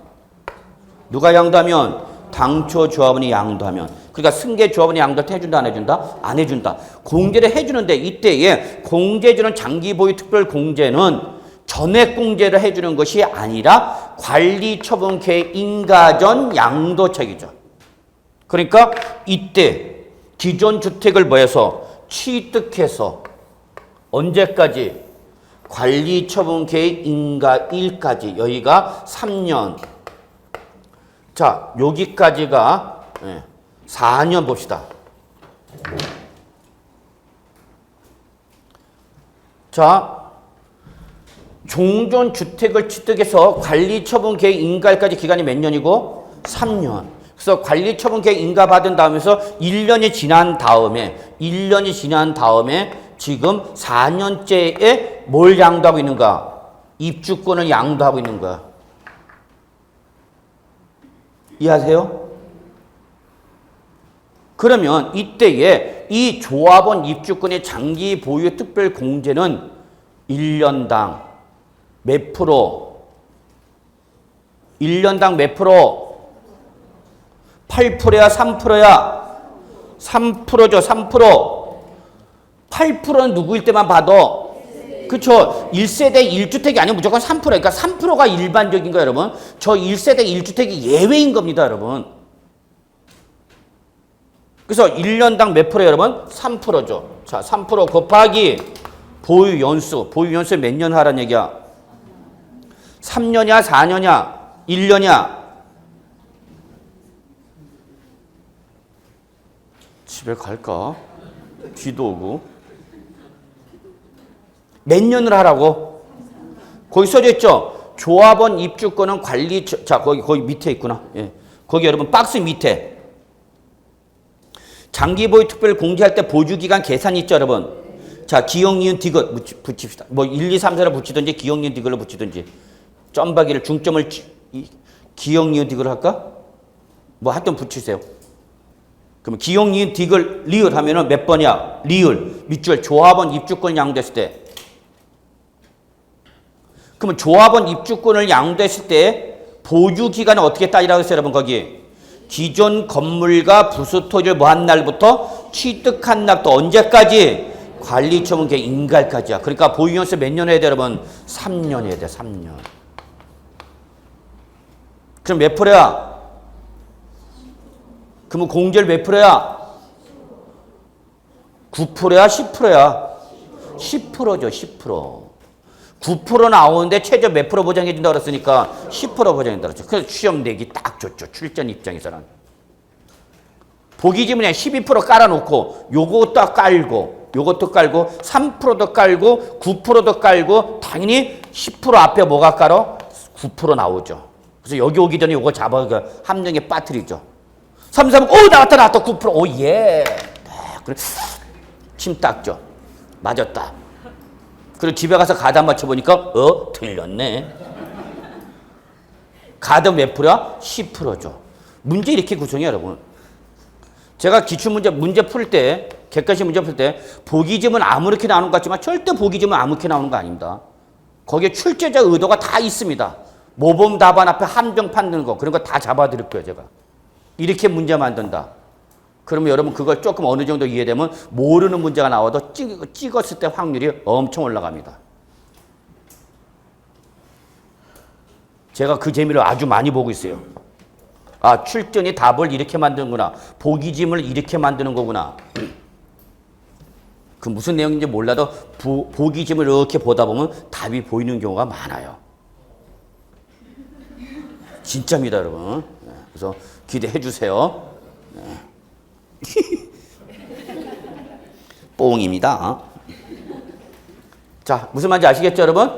당초 조합원이 양도하면. 그러니까 승계 조합원이 양도할 때 해준다 안 해준다? 안 해준다. 공제를 해주는데 이때에 공제주는 장기보유 특별공제는 전액공제를 해주는 것이 아니라 관리처분계 인가전 양도차익이죠. 그러니까 이때 기존 주택을 뭐해서 취득해서 언제까지? 관리처분계 인가일까지. 여기가 3년. 자, 여기까지가 4년 봅시다. 자, 종전 주택을 취득해서 관리처분 계획 인가일까지 기간이 몇 년이고? 3년. 그래서 관리처분 계획 인가 받은 다음에서 1년이 지난 다음에 지금 4년째에 뭘 양도하고 있는가? 입주권을 양도하고 있는 거야. 이해하세요? 그러면 이때에 이 조합원 입주권의 장기 보유 특별 공제는 1년당 몇 프로? 1년당 몇 프로? 8%야 3%야? 3%죠. 3%. 8%는 누구일 때만 봐도 그쵸. 1세대 1주택이 아니면 무조건 3%. 그러니까 3%가 일반적인 거예요, 여러분. 저 1세대 1주택이 예외인 겁니다, 여러분. 그래서 1년당 몇 프로 여러분? 3%죠. 자, 3% 곱하기 보유 연수. 보유 연수 몇 년 하라는 얘기야? 3년이야, 4년이야, 1년이야? 집에 갈까? 비도 오고. 몇 년을 하라고? 거기 써져 있죠? 조합원 입주권은 관리, 자, 거기 밑에 있구나. 예. 거기 여러분 박스 밑에. 장기보유 특별 공제할 때 보유기간 계산 있죠, 여러분? 자, 기역, 니은, 디귿 붙입시다. 뭐 1, 2, 3, 4를 붙이든지 기역, 니은, 디귿을 붙이든지. 점박이를 중점을 기역, 니은, 디귿을 할까? 뭐 하여튼 붙이세요. 그러면 기역, 니은, 디귿, 리을 하면은 몇 번이야? 리을. 밑줄 조합원 입주권 양도했을 때. 그러면 조합원 입주권을 양도했을 때 보유기간은 어떻게 따지라고 했어요, 여러분? 거기. 기존 건물과 부수 토지를 뭐 한 날부터 취득한 날부터 언제까지? 관리처분 인가일까지야. 그러니까 보유연수 몇 년 해야 돼, 여러분? 3년 해야 돼, 3년. 그럼 몇 프로야? 그러면 공제를 몇 프로야? 9%야, 10%야? 10%죠, 10%. 9% 나오는데 최저 몇 프로 보장해 준다고 그랬으니까 10% 보장해준다고 그랬죠. 그래서 시험 내기 딱 좋죠. 출전 입장에서는. 보기 지문에 12% 깔아놓고 요것도 깔고 요것도 깔고 3%도 깔고 9%도 깔고 당연히 10% 앞에 뭐가 깔어? 9% 나오죠. 그래서 여기 오기 전에 요거 잡아 함정에 빠뜨리죠. 3, 3, 오 나왔다 9%. 오 예. 그래 침 닦죠. 맞았다. 그리고 집에 가서 가드 맞춰보니까 틀렸네. 가드 몇 프로야? 10%죠. 문제 이렇게 구성해요, 여러분. 제가 기출문제 문제 풀 때, 객관식 문제 풀 때 보기지문 아무렇게 나오는 것 같지만 절대 보기지문 아무렇게 나오는 거 아닙니다. 거기에 출제자 의도가 다 있습니다. 모범 답안 앞에 함정 판는 거 그런 거 다 잡아드릴 거예요, 제가. 이렇게 문제 만든다. 그러면 여러분 그걸 조금 어느 정도 이해되면 모르는 문제가 나와도 찍었을 때 확률이 엄청 올라갑니다. 제가 그 재미를 아주 많이 보고 있어요. 아, 출전이 답을 이렇게 만드는구나. 보기짐을 이렇게 만드는 거구나. 그 무슨 내용인지 몰라도 보기짐을 이렇게 보다 보면 답이 보이는 경우가 많아요. 진짜입니다, 여러분. 그래서 기대해 주세요. 뽕입니다. 자, 무슨 말인지 아시겠죠, 여러분?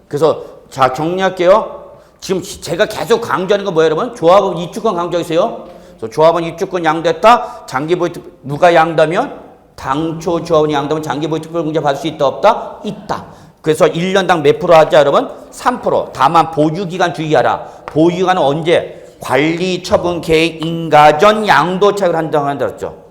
그래서 자, 정리할게요. 지금 제가 계속 강조하는 건 뭐예요, 여러분? 조합원 입주권 강조하세요. 그래서 조합원 입주권 양도했다. 장기보유 누가 양도하면? 당초 조합원이 양도하면 장기보유 특별공제 받을 수 있다, 없다? 있다. 그래서 1년당 몇 프로 하자, 여러분? 3%. 다만 보유기간 주의하라. 보유기간은 언제? 관리 처분 계획 인가 전 양도 차익을 한다고 한다죠.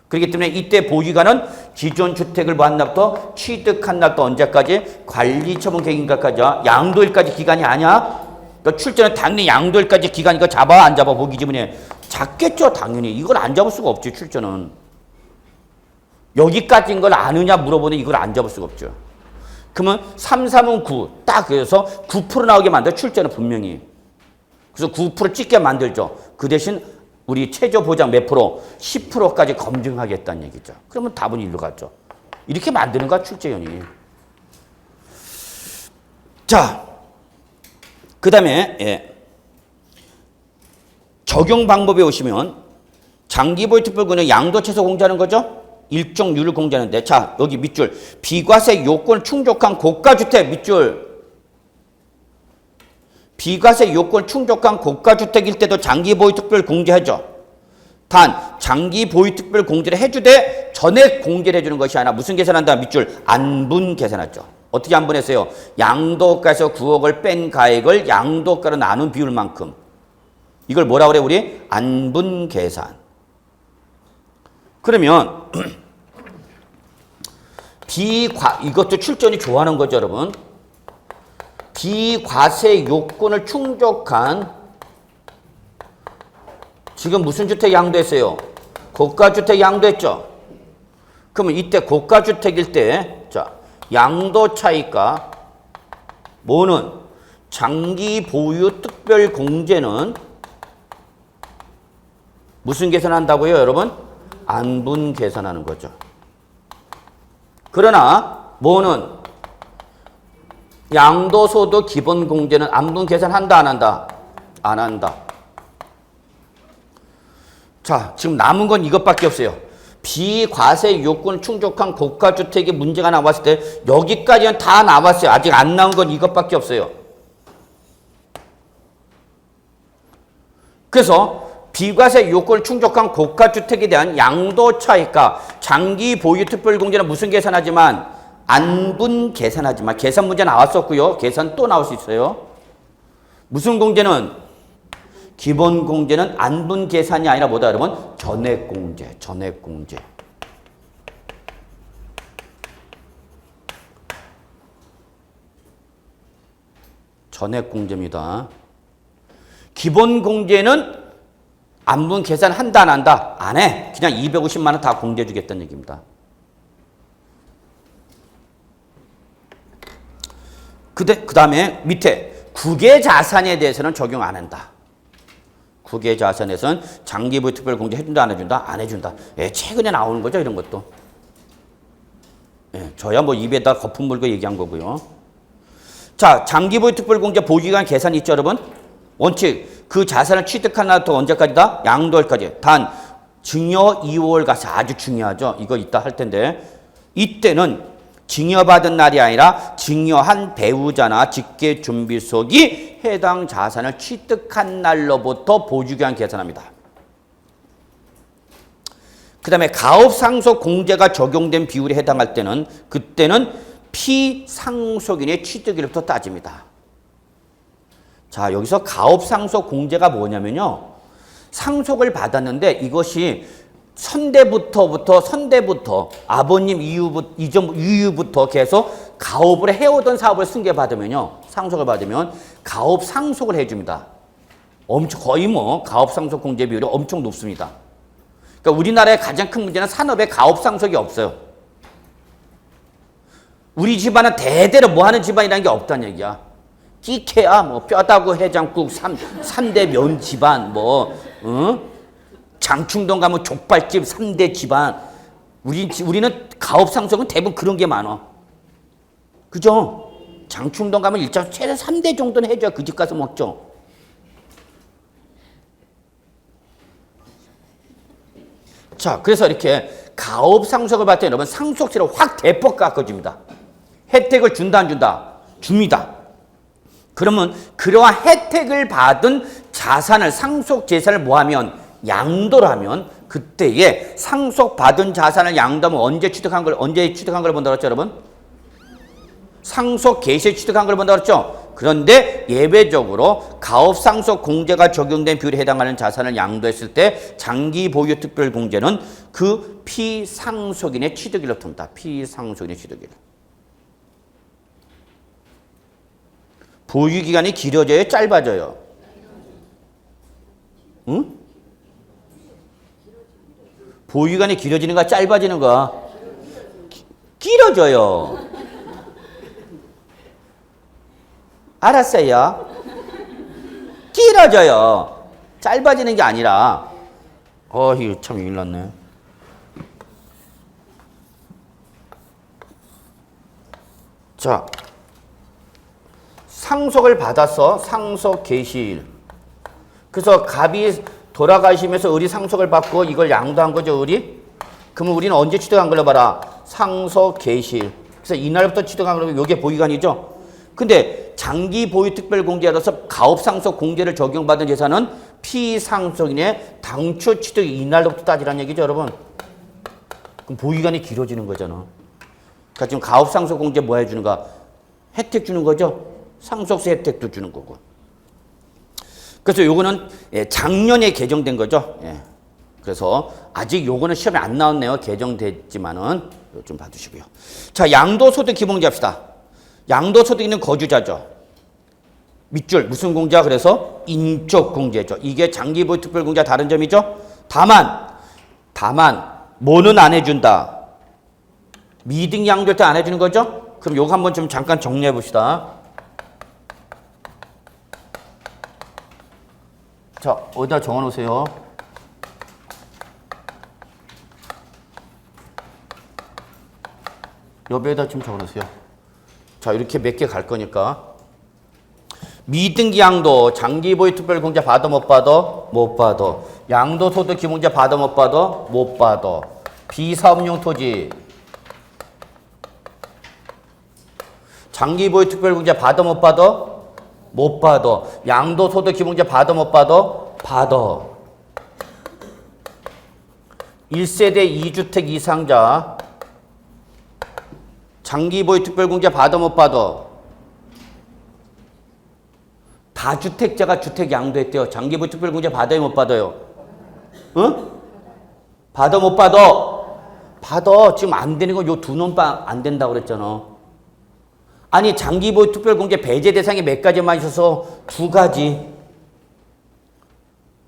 그렇기 때문에 이때 보유기간은 기존 주택을 뭐 한 날부터 취득한 날부터 언제까지? 관리 처분 계획 인가까지야. 양도일까지 기간이 아니야. 그러니까 출제는 당연히 양도일까지 기간 이거 잡아 안 잡아 보기 지문에 잡겠죠, 당연히. 이걸 안 잡을 수가 없지, 출제는. 여기까지인 걸 아느냐 물어보니 이걸 안 잡을 수가 없죠. 그러면 3, 3은 9. 딱 그래서 9% 나오게 만들어, 출제는 분명히. 그래서 9% 찍게 만들죠. 그 대신 우리 최저 보장 몇 프로? 10%까지 검증하겠다는 얘기죠. 그러면 답은 일로 갔죠. 이렇게 만드는 거야, 출제연이. 자, 그 다음에 적용 방법에 오시면 장기보유 특별권은 양도 최소 공제하는 거죠. 일정률을 공제하는데, 자, 여기 밑줄 비과세 요건 충족한 고가주택 밑줄. 비과세 요건 충족한 고가주택일 때도 장기보유 특별 공제하죠. 단 장기보유 특별 공제를 해주되 전액 공제를 해주는 것이 아니라 무슨 계산한다? 밑줄 안분 계산하죠. 어떻게 안분했어요? 양도가에서 9억을 뺀 가액을 양도가로 나눈 비율만큼. 이걸 뭐라 그래 우리? 안분 계산. 그러면 이것도 출전이 좋아하는 거죠, 여러분. 비과세 요건을 충족한 지금 무슨 주택 양도했어요? 고가주택 양도했죠? 그러면 이때 고가주택일 때, 자, 양도 차익과 뭐는 장기 보유 특별 공제는 무슨 계산한다고요, 여러분? 안분 계산하는 거죠. 그러나 뭐는 양도소득 기본공제는 안분 계산한다 안 한다? 안 한다. 자, 지금 남은 건 이것밖에 없어요. 비과세 요건을 충족한 고가주택이 문제가 나왔을 때 여기까지는 다 나왔어요. 아직 안 나온 건 이것밖에 없어요. 그래서 비과세 요건을 충족한 고가주택에 대한 양도차익과 장기 보유 특별공제는 무슨 계산하지만 안분 계산하지만 계산 문제 나왔었고요. 계산 또 나올 수 있어요. 무슨 공제는 기본 공제는 안분 계산이 아니라 뭐다 여러분? 전액 공제, 전액 공제. 전액 공제입니다. 기본 공제는 안분 계산 한다 안 한다? 안 해. 그냥 250만 원 다 공제 주겠다는 얘기입니다. 그 다음에 밑에 국외자산에 대해서는 적용 안 한다. 국외자산에서는 장기보유 특별공제 해준다 안 해준다? 안 해준다. 예, 최근에 나오는 거죠 이런 것도. 예, 저야 뭐 입에다 거품 물고 얘기한 거고요. 자, 장기보유 특별공제 보유기간 계산 있죠 여러분? 원칙 그 자산을 취득한 날부터 언제까지다? 양도일까지. 단 증여 2월 가서 아주 중요하죠. 이거 이따 할 텐데 이때는 증여받은 날이 아니라 증여한 배우자나 직계준비속이 해당 자산을 취득한 날로부터 보유기간 계산합니다. 그 다음에 가업상속 공제가 적용된 비율에 해당할 때는 그때는 피상속인의 취득일부터 따집니다. 자, 여기서 가업상속 공제가 뭐냐면요. 상속을 받았는데 이것이 선대부터 아버님 이후부터 계속 가업을 해오던 사업을 승계받으면요. 상속을 받으면 가업 상속을 해줍니다. 거의 뭐 가업 상속 공제 비율이 엄청 높습니다. 그러니까 우리나라의 가장 큰 문제는 산업에 가업 상속이 없어요. 우리 집안은 대대로 뭐 하는 집안이라는 게 없다는 얘기야. 끼케야 뭐 뼈다구 해장국 3대 면 집안 장충동 가면 족발집 3대 집안. 우리는 가업상속은 대부분 그런 게 많아. 그죠? 장충동 가면 일단 최소 3대 정도는 해줘야 그 집 가서 먹죠. 자, 그래서 이렇게 가업상속을 받을 때 여러분 상속세를 확 대폭 깎아줍니다. 혜택을 준다 안 준다? 줍니다. 그러면 그러한 혜택을 받은 자산을 상속재산을 뭐하면 양도를 하면 그때에 상속받은 자산을 양도하면 언제 취득한 걸 본다 그랬죠 여러분? 상속 개시에 취득한 걸 본다 그랬죠? 그런데 예외적으로 가업상속 공제가 적용된 비율에 해당하는 자산을 양도했을 때 장기 보유 특별 공제는 그 피상속인의 취득일로 둡니다. 피상속인의 취득일. 보유 기간이 길어져요, 짧아져요? 응? 보유기간이 길어지는가 짧아지는가? 길어져요. 알았어요. 길어져요. 짧아지는 게 아니라 이거 참 일났네. 자, 상속을 받았어. 상속 개시일. 그래서 갑이 돌아가시면서 을이 상속을 받고 이걸 양도한 거죠, 을이? 그러면 우리는 언제 취득한 걸로 봐라? 상속 개시일. 그래서 이날부터 취득한 걸로 이게 보유기간이죠. 근데 장기 보유 특별 공제라서 가업상속 공제를 적용받은 재산은 피상속인의 당초 취득 이날부터 따지라는 얘기죠, 여러분. 그럼 보유기간이 길어지는 거잖아. 그러니까 지금 가업상속 공제 뭐 해주는가? 혜택 주는 거죠. 상속세 혜택도 주는 거고. 그래서 요거는 작년에 개정된 거죠. 그래서 아직 요거는 시험에 안 나왔네요. 개정됐지만은 좀 봐주시고요. 자, 양도소득 기본공제 합시다. 양도소득 있는 거주자죠. 밑줄 무슨 공제야? 그래서 인적 공제죠. 이게 장기보유 특별공제와 다른 점이죠. 다만 뭐는 안 해준다. 미등 양도할 때 안 해주는 거죠. 그럼 요거 한번 좀 잠깐 정리해 봅시다. 자, 어디다 적어놓으세요. 여기에다 좀 적어놓으세요. 자, 이렇게 몇 개 갈 거니까. 미등기 양도 장기보유 특별공제 받아 못 받아? 못 받아. 양도소득 기본공제 받아 못 받아? 못 받아. 비사업용 토지 장기보유 특별공제 받아 못 받아? 못 받아. 양도소득 기본공제 받아 못 받아? 받아. 1세대 2주택 이상자 장기보유 특별공제 받아 못 받아? 다주택자가 주택 양도했대요. 장기보유 특별공제 받아요 못 받아요? 응? 받아 못 받아? 받아. 지금 안 되는 건 요 두 놈만 안 된다고 그랬잖아. 아니 장기보유 특별공제 배제 대상이 몇 가지만 있어서 두 가지.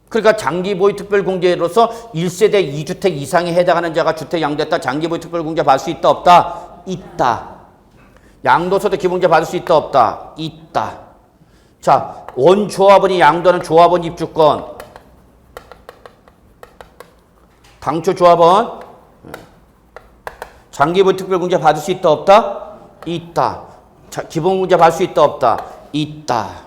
그러니까 장기보유 특별공제로서 1세대 2주택 이상에 해당하는 자가 주택 양도했다. 장기보유 특별공제 받을 수 있다 없다? 있다. 양도소득 기본공제 받을 수 있다 없다? 있다. 자, 원조합원이 양도하는 조합원 입주권. 당초 조합원 장기보유 특별공제 받을 수 있다 없다? 있다. 자, 기본공제 받을 수 있다 없다? 있다.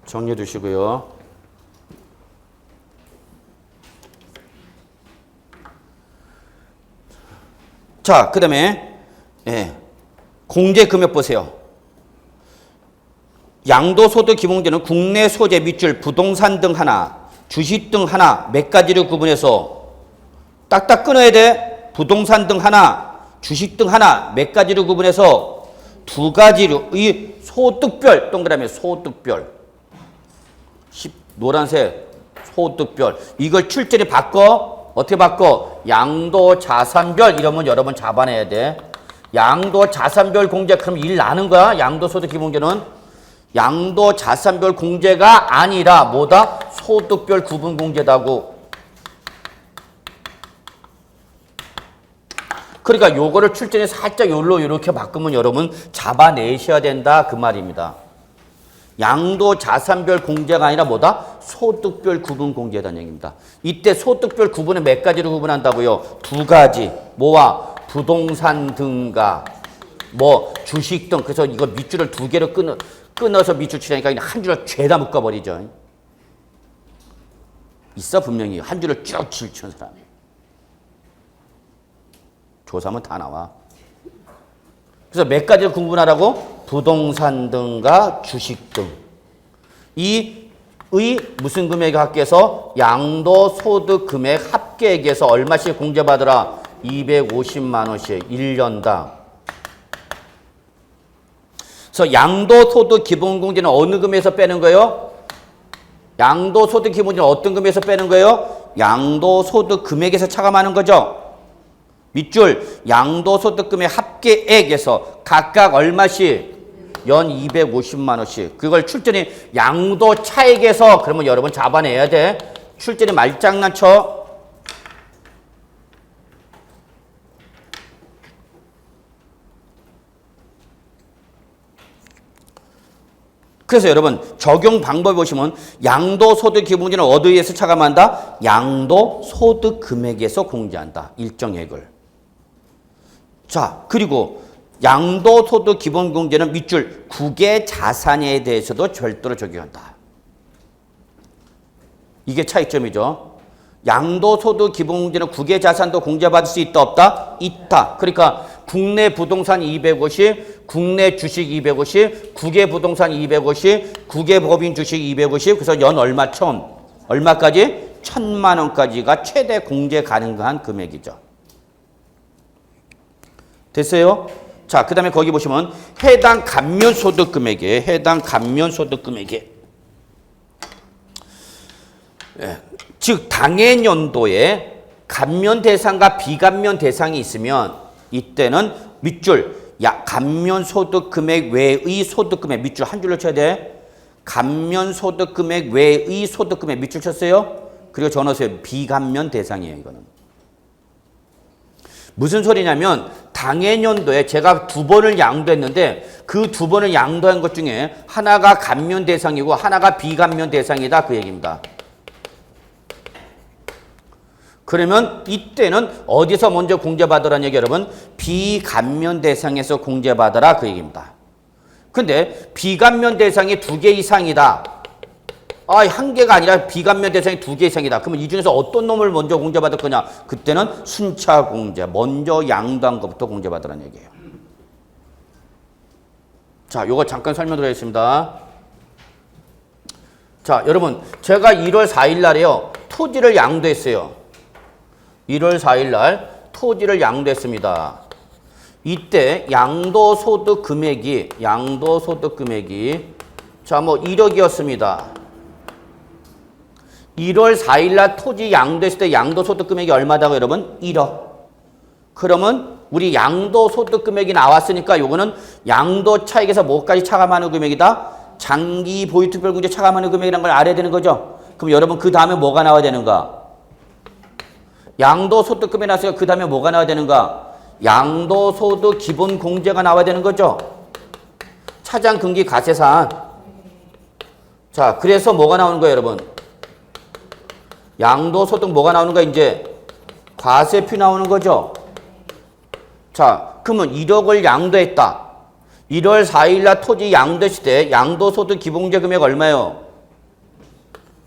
정리해 두시고요. 자, 그 다음에 공제금액 보세요. 양도소득 기본공제는 국내 소재 밑줄 부동산 등 하나, 주식 등 하나 몇 가지를 구분해서 딱딱 끊어야 돼. 부동산 등 하나, 주식 등 하나 몇 가지를 구분해서 두 가지로 이 소득별 동그라미 소득별 노란색 소득별 이걸 출제를 바꿔 어떻게 바꿔? 양도자산별 이러면 여러분 잡아내야 돼. 양도자산별 공제 그럼 일 나는 거야? 양도소득 기본공제는 양도자산별 공제가 아니라 뭐다? 소득별 구분공제다고. 그러니까 요거를 출제에 살짝 요로 이렇게 바꾸면 여러분 잡아내셔야 된다 그 말입니다. 양도자산별 공제가 아니라 뭐다? 소득별 구분공제라는 얘기입니다. 이때 소득별 구분을 몇 가지로 구분한다고요? 두 가지. 뭐와? 부동산 등과 뭐 주식 등. 그래서 이거 밑줄을 두 개로 끊어서 밑줄 치려니까 그냥 한 줄을 죄다 묶어버리죠. 있어 분명히 한 줄을 쭉 치는 사람. 조사하면 다 나와. 그래서 몇 가지를 구분하라고? 부동산 등과 주식 등. 이 무슨 금액에 합계해서 양도소득 금액 합계액에서 얼마씩 공제받으라? 250만 원씩 1년당. 그래서 양도소득 기본공제는 어느 금액에서 빼는 거예요? 양도소득 기본공제는 어떤 금액에서 빼는 거예요? 양도소득 금액에서 차감하는 거죠. 밑줄 양도소득 금액 합계액에서 각각 얼마씩? 연 250만 원씩. 그걸 출전이 양도 차액에서 그러면 여러분 잡아내야 돼. 출전이 말장난쳐. 그래서 여러분 적용 방법 보시면 양도소득 기본공제는 어디에서 차감한다? 양도소득 금액에서 공제한다. 일정액을. 자, 그리고 양도소득 기본공제는 밑줄 국외자산에 대해서도 별도로 적용한다. 이게 차이점이죠. 양도소득 기본공제는 국외자산도 공제받을 수 있다 없다? 있다. 그러니까 국내 부동산 250, 국내 주식 250, 국외 부동산 250, 국외 법인 주식 250. 그래서 연 얼마? 1000. 얼마까지? 1000만 원까지가 최대 공제 가능한 금액이죠. 됐어요? 자, 그 다음에 거기 보시면 해당 감면소득 금액에 즉 당해년도에 감면 대상과 비감면 대상이 있으면 이때는 밑줄 감면소득 금액 외의 소득 금액 밑줄 한 줄로 쳐야 돼. 감면소득 금액 외의 소득 금액 밑줄 쳤어요? 그리고 적어놓으세요. 비감면 대상이에요. 이거는. 무슨 소리냐면 당해년도에 제가 2번을 양도했는데 그 2번을 양도한 것 중에 하나가 감면 대상이고 하나가 비감면 대상이다 그 얘기입니다. 그러면 이때는 어디서 먼저 공제받으라는 얘기 여러분? 비감면 대상에서 공제받으라 그 얘기입니다. 근데 비감면 대상이 2개 이상이다. 한 개가 아니라 비감면 대상이 2개 이상이다. 그러면 이 중에서 어떤 놈을 먼저 공제받을 거냐? 그때는 순차 공제, 먼저 양도한 것부터 공제받으라는 얘기예요. 자, 요거 잠깐 설명드리겠습니다. 자, 여러분, 제가 1월 4일 날에요. 토지를 양도했어요. 1월 4일 날 토지를 양도했습니다. 이때 양도소득 금액이 자, 뭐 1억이었습니다. 1월 4일 날 토지 양도했을 때 양도소득 금액이 얼마다고 여러분? 1억. 그러면 우리 양도소득 금액이 나왔으니까 요거는 양도 차익에서 뭐까지 차감하는 금액이다? 장기 보유특별공제 차감하는 금액이라는 걸 알아야 되는 거죠. 그럼 여러분 그 다음에 뭐가 나와야 되는가? 양도소득 금액이 나왔으니까 그 다음에 뭐가 나와야 되는가? 양도소득 기본공제가 나와야 되는 거죠. 차장 금기 가세산. 자, 그래서 뭐가 나오는 거예요, 여러분? 양도소득 뭐가 나오는 거야, 이제? 과세표 나오는 거죠. 자, 그러면 1억을 양도했다. 1월 4일 날 토지 양도했을 때 양도소득 기본공제 금액 얼마예요?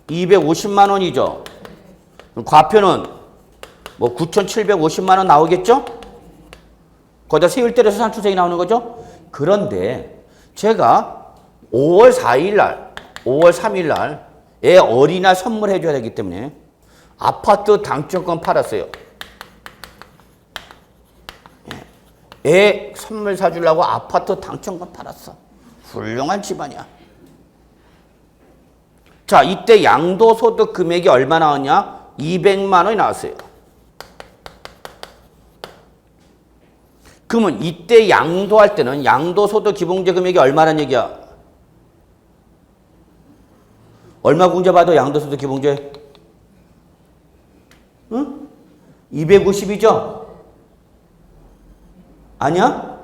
250만 원이죠. 과표는 뭐 9,750만 원 나오겠죠? 거기다 세율 때려서 산출세이 나오는 거죠? 그런데 제가 5월 4일 날, 5월 3일 날 애 어린이날 선물해 줘야 되기 때문에 아파트 당첨권 팔았어요. 애 선물 사주려고 아파트 당첨권 팔았어. 훌륭한 집안이야. 자, 이때 양도소득 금액이 얼마 나왔냐? 200만 원이 나왔어요. 그러면 이때 양도할 때는 양도소득 기본공제 금액이 얼마란 얘기야? 얼마 공제받아 양도소득 기본공제? 응? 250이죠? 아니야?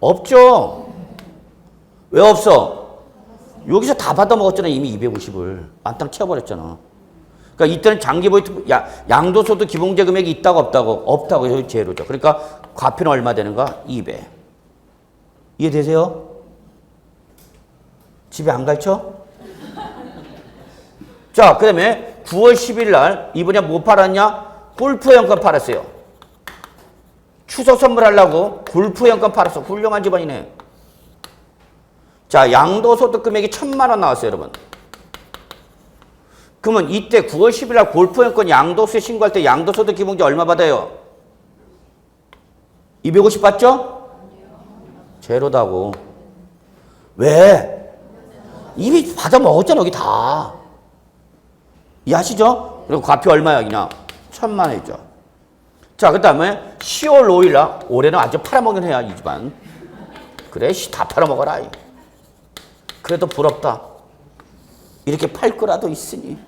없죠? 왜 없어? 여기서 다 받아먹었잖아. 이미 250을. 만땅 채워버렸잖아. 그러니까 이때는 장기보유 양도소득 기본공제 금액이 있다고 없다고? 없다고. 여기 제로죠. 그러니까 과표는 얼마 되는가? 200. 이해되세요? 집에 안 갈쳐? 자, 그 다음에 9월 10일 날 이번에 뭐 팔았냐? 골프 회원권 팔았어요. 추석 선물하려고 골프 회원권 팔았어. 훌륭한 집안이네. 자, 양도소득 금액이 1,000만 원 나왔어요, 여러분. 그러면 이때 9월 10일 날 골프 회원권 양도세 신고할 때 양도소득 기본공제 얼마 받아요? 250 받죠? 제로다고. 왜? 이미 받아 먹었잖아, 여기 다. 이해하시죠? 그리고 과표 얼마야, 그냥? 1,000만 원이죠. 자, 그 다음에 10월 5일 날, 올해는 아주 팔아먹는 해야, 이 집안. 그래, 다 팔아먹어라. 그래도 부럽다. 이렇게 팔 거라도 있으니.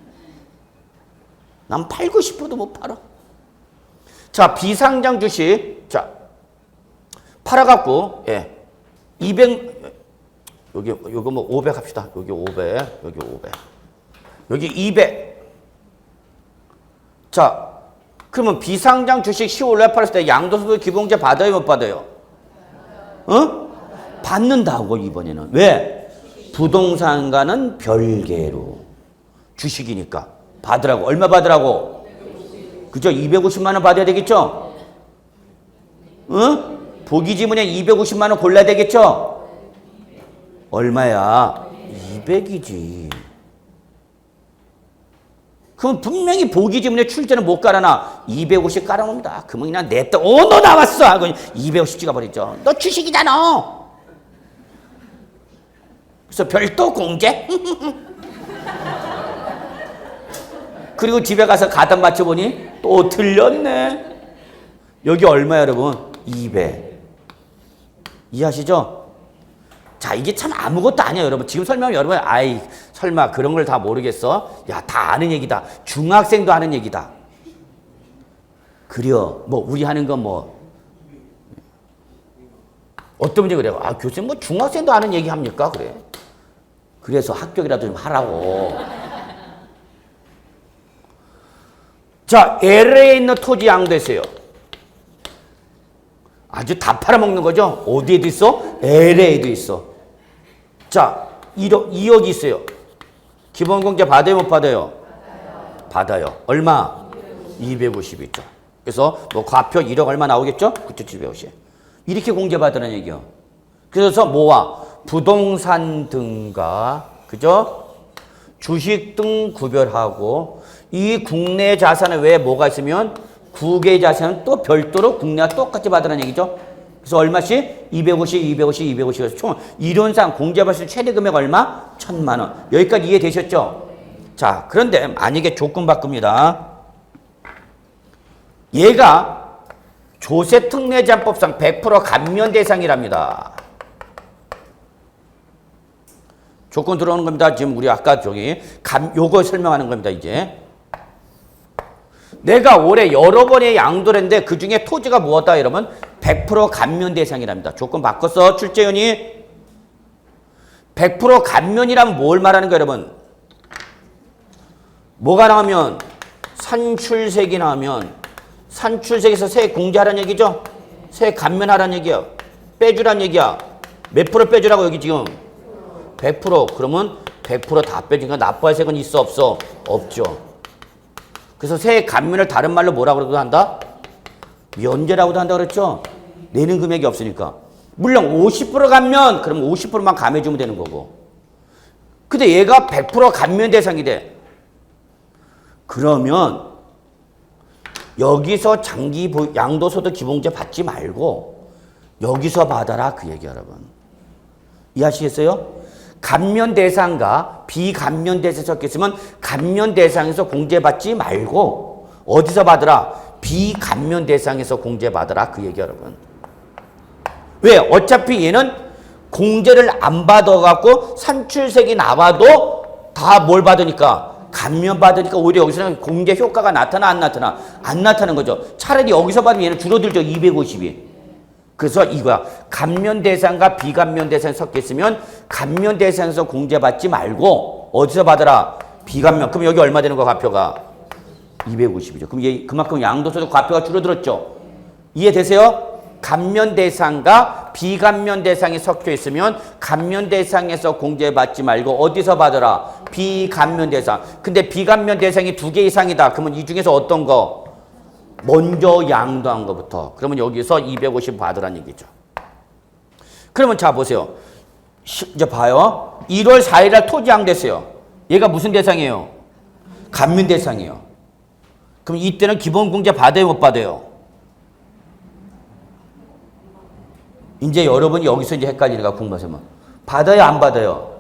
난 팔고 싶어도 못 팔아. 자, 비상장 주식. 자, 팔아갖고, 요거 뭐 500 합시다. 여기 500, 여기 500. 여기 200. 자, 그러면 비상장 주식 10월에 팔았을 때 양도소득 기본공제 받아요, 못 받아요? 받는다고, 이번에는. 왜? 부동산과는 별개로. 주식이니까. 받으라고. 얼마 받으라고? 그죠? 250만 원 받아야 되겠죠? 보기지문에 250만 원 골라야 되겠죠? 얼마야? 200이지. 그럼 분명히 보기지문에 출제는 못 깔아놔. 250 깔아놓는다. 그러면 그냥 냈다. 너 나왔어! 하고 250 찍어버리죠. 너 주식이잖아. 그래서 별도 공제? 그리고 집에 가서 가단 맞춰보니 또 틀렸네. 여기 얼마야, 여러분? 200. 이해하시죠? 자, 이게 참 아무것도 아니야, 여러분. 지금 설명하면 여러분, 아이, 설마 그런 걸 다 모르겠어? 야, 다 아는 얘기다. 중학생도 아는 얘기다. 그려. 뭐, 우리 하는 건 뭐. 어떤 문제 그래요? 아, 교수님 뭐 중학생도 아는 얘기 합니까? 그래. 그래서 합격이라도 좀 하라고. 자, LA에 있는 토지 양도세요. 아주 다 팔아먹는 거죠. 어디에도 있어? LA에도 있어. 자, 2억 있어요. 기본공제 받아요, 못 받아요? 받아요. 얼마? 250 있죠. 그래서 뭐 과표 1억 얼마 나오겠죠? 9,750. 이렇게 공제받으라는 얘기요. 그래서 뭐와? 부동산 등과, 그죠? 주식 등 구별하고, 이 국내 자산에 왜 뭐가 있으면 국외 자산은 또 별도로 국내와 똑같이 받으라는 얘기죠. 그래서 얼마씩? 250, 250, 250에서 총 이론상 공제받을 최대 금액 얼마? 1,000만 원. 여기까지 이해되셨죠? 자, 그런데 만약에 조건 바꿉니다. 얘가 조세특례제한법상 100% 감면 대상이랍니다. 조건 들어오는 겁니다. 지금 우리 아까 요거 설명하는 겁니다, 이제. 내가 올해 여러 번의 양도를 했는데 그 중에 토지가 무엇다, 여러분? 100% 감면 대상이랍니다. 조건 바꿨어, 출제연이. 100% 감면이라면 뭘 말하는 거예요, 여러분? 뭐가 나오면? 산출세기 나오면 산출세에서 세액 공제하라는 얘기죠? 세액 감면하라는 얘기야. 빼주라는 얘기야. 몇 프로 빼주라고 여기 지금? 100%. 그러면 100%다 빼주니까 납부할 세액은 있어, 없어? 없죠. 그래서 세액 감면을 다른 말로 뭐라고 한다? 면제라고도 한다 그랬죠? 내는 금액이 없으니까. 물론 50% 감면, 그럼 50%만 감해주면 되는 거고. 근데 얘가 100% 감면 대상이 돼. 그러면 여기서 장기 양도소득 기본공제 받지 말고 여기서 받아라, 그 얘기 여러분. 이해하시겠어요? 감면 대상과 비감면 대상이 섞였으면 감면 대상에서 공제받지 말고 어디서 받으라? 비감면 대상에서 공제받으라, 그 얘기 여러분. 왜? 어차피 얘는 공제를 안 받아갖고 산출세액이 나와도 다 뭘 받으니까? 감면 받으니까 오히려 여기서는 공제 효과가 나타나, 안 나타나? 안 나타나는 거죠. 차라리 여기서 받으면 얘는 줄어들죠, 250이. 그래서 이거야. 감면 대상과 비감면 대상이 섞였으면 감면 대상에서 공제받지 말고 어디서 받아라? 비감면. 그럼 여기 얼마 되는 거야, 과표가? 250이죠. 그럼 얘 그만큼 양도소득 과표가 줄어들었죠. 이해되세요? 감면 대상과 비감면 대상이 섞여 있으면 감면 대상에서 공제받지 말고 어디서 받아라? 비감면 대상. 근데 비감면 대상이 2개 이상이다. 그러면 이 중에서 어떤 거? 먼저 양도한 것부터. 그러면 여기서 250 받으란 얘기죠. 그러면 자 보세요. 이제 봐요. 1월 4일 날 토지 양도했어요. 얘가 무슨 대상이에요? 감면 대상이에요. 그럼 이때는 기본공제 받아요, 못 받아요? 이제 여러분이 여기서 이제 헷갈리니까 궁금하시면 받아요, 안 받아요?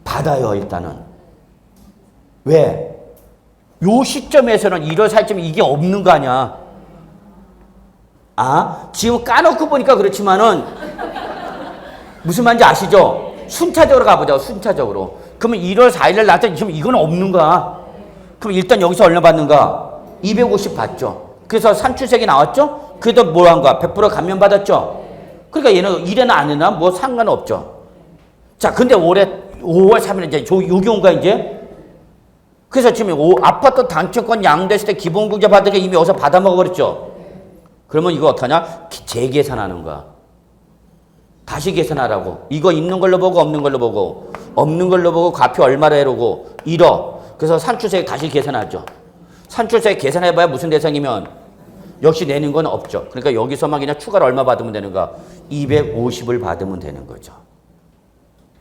받아요, 일단은. 왜? 요 시점에서는 1월 4일쯤에 이게 없는 거 아니야. 아, 지금 까놓고 보니까 그렇지만은 무슨 말인지 아시죠? 순차적으로 가보자, 순차적으로. 그러면 1월 4일날 나한테 지금 이건 없는 거야. 그럼 일단 여기서 얼마 받는가? 250 받죠. 그래서 산출세액이 나왔죠? 그래도 뭐 한 거야? 100% 감면 받았죠? 그러니까 얘는 이래나 안 해나 뭐 상관없죠. 자, 근데 올해 5월 3일 이제 여기 온 거야, 이제? 그래서 지금 아파트 당첨권 양도했을 때 기본공제 받으니까 이미 여기서 받아먹어버렸죠? 그러면 이거 어떡하냐? 재계산하는 거야. 다시 계산하라고. 이거 있는 걸로 보고 없는 걸로 보고. 없는 걸로 보고 과표 얼마로 해놓고 1억. 그래서 산출세액 다시 계산하죠. 산출세액 계산해봐야 무슨 대상이면 역시 내는 건 없죠. 그러니까 여기서만 그냥 추가로 얼마 받으면 되는가? 250을 받으면 되는 거죠.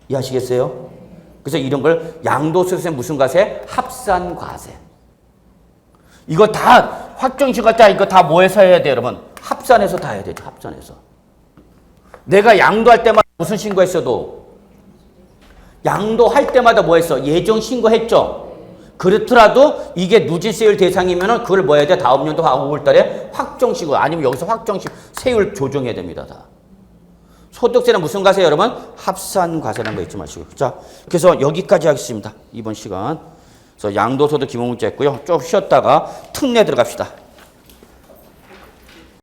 이해하시겠어요? 그래서 이런 걸 양도소득세 무슨 과세? 합산과세. 이거 다 확정신고 때 이거 다 뭐해서 해야 돼요, 여러분? 합산해서 다 해야 되죠. 합산해서. 내가 양도할 때마다 무슨 신고했어도 양도할 때마다 뭐 했어? 예정 신고했죠. 그렇더라도 이게 누진세율 대상이면은 그걸 뭐 해야 돼? 다음 년도 5월 달에 확정신고 아니면 여기서 확정신고 세율 조정해야 됩니다. 다. 소득세는 무슨 과세예요, 여러분? 합산과세라는 거 잊지 마시고. 자, 그래서 여기까지 하겠습니다. 이번 시간. 그래서 양도소득 기본문제 했고요. 좀 쉬었다가 특례 들어갑시다.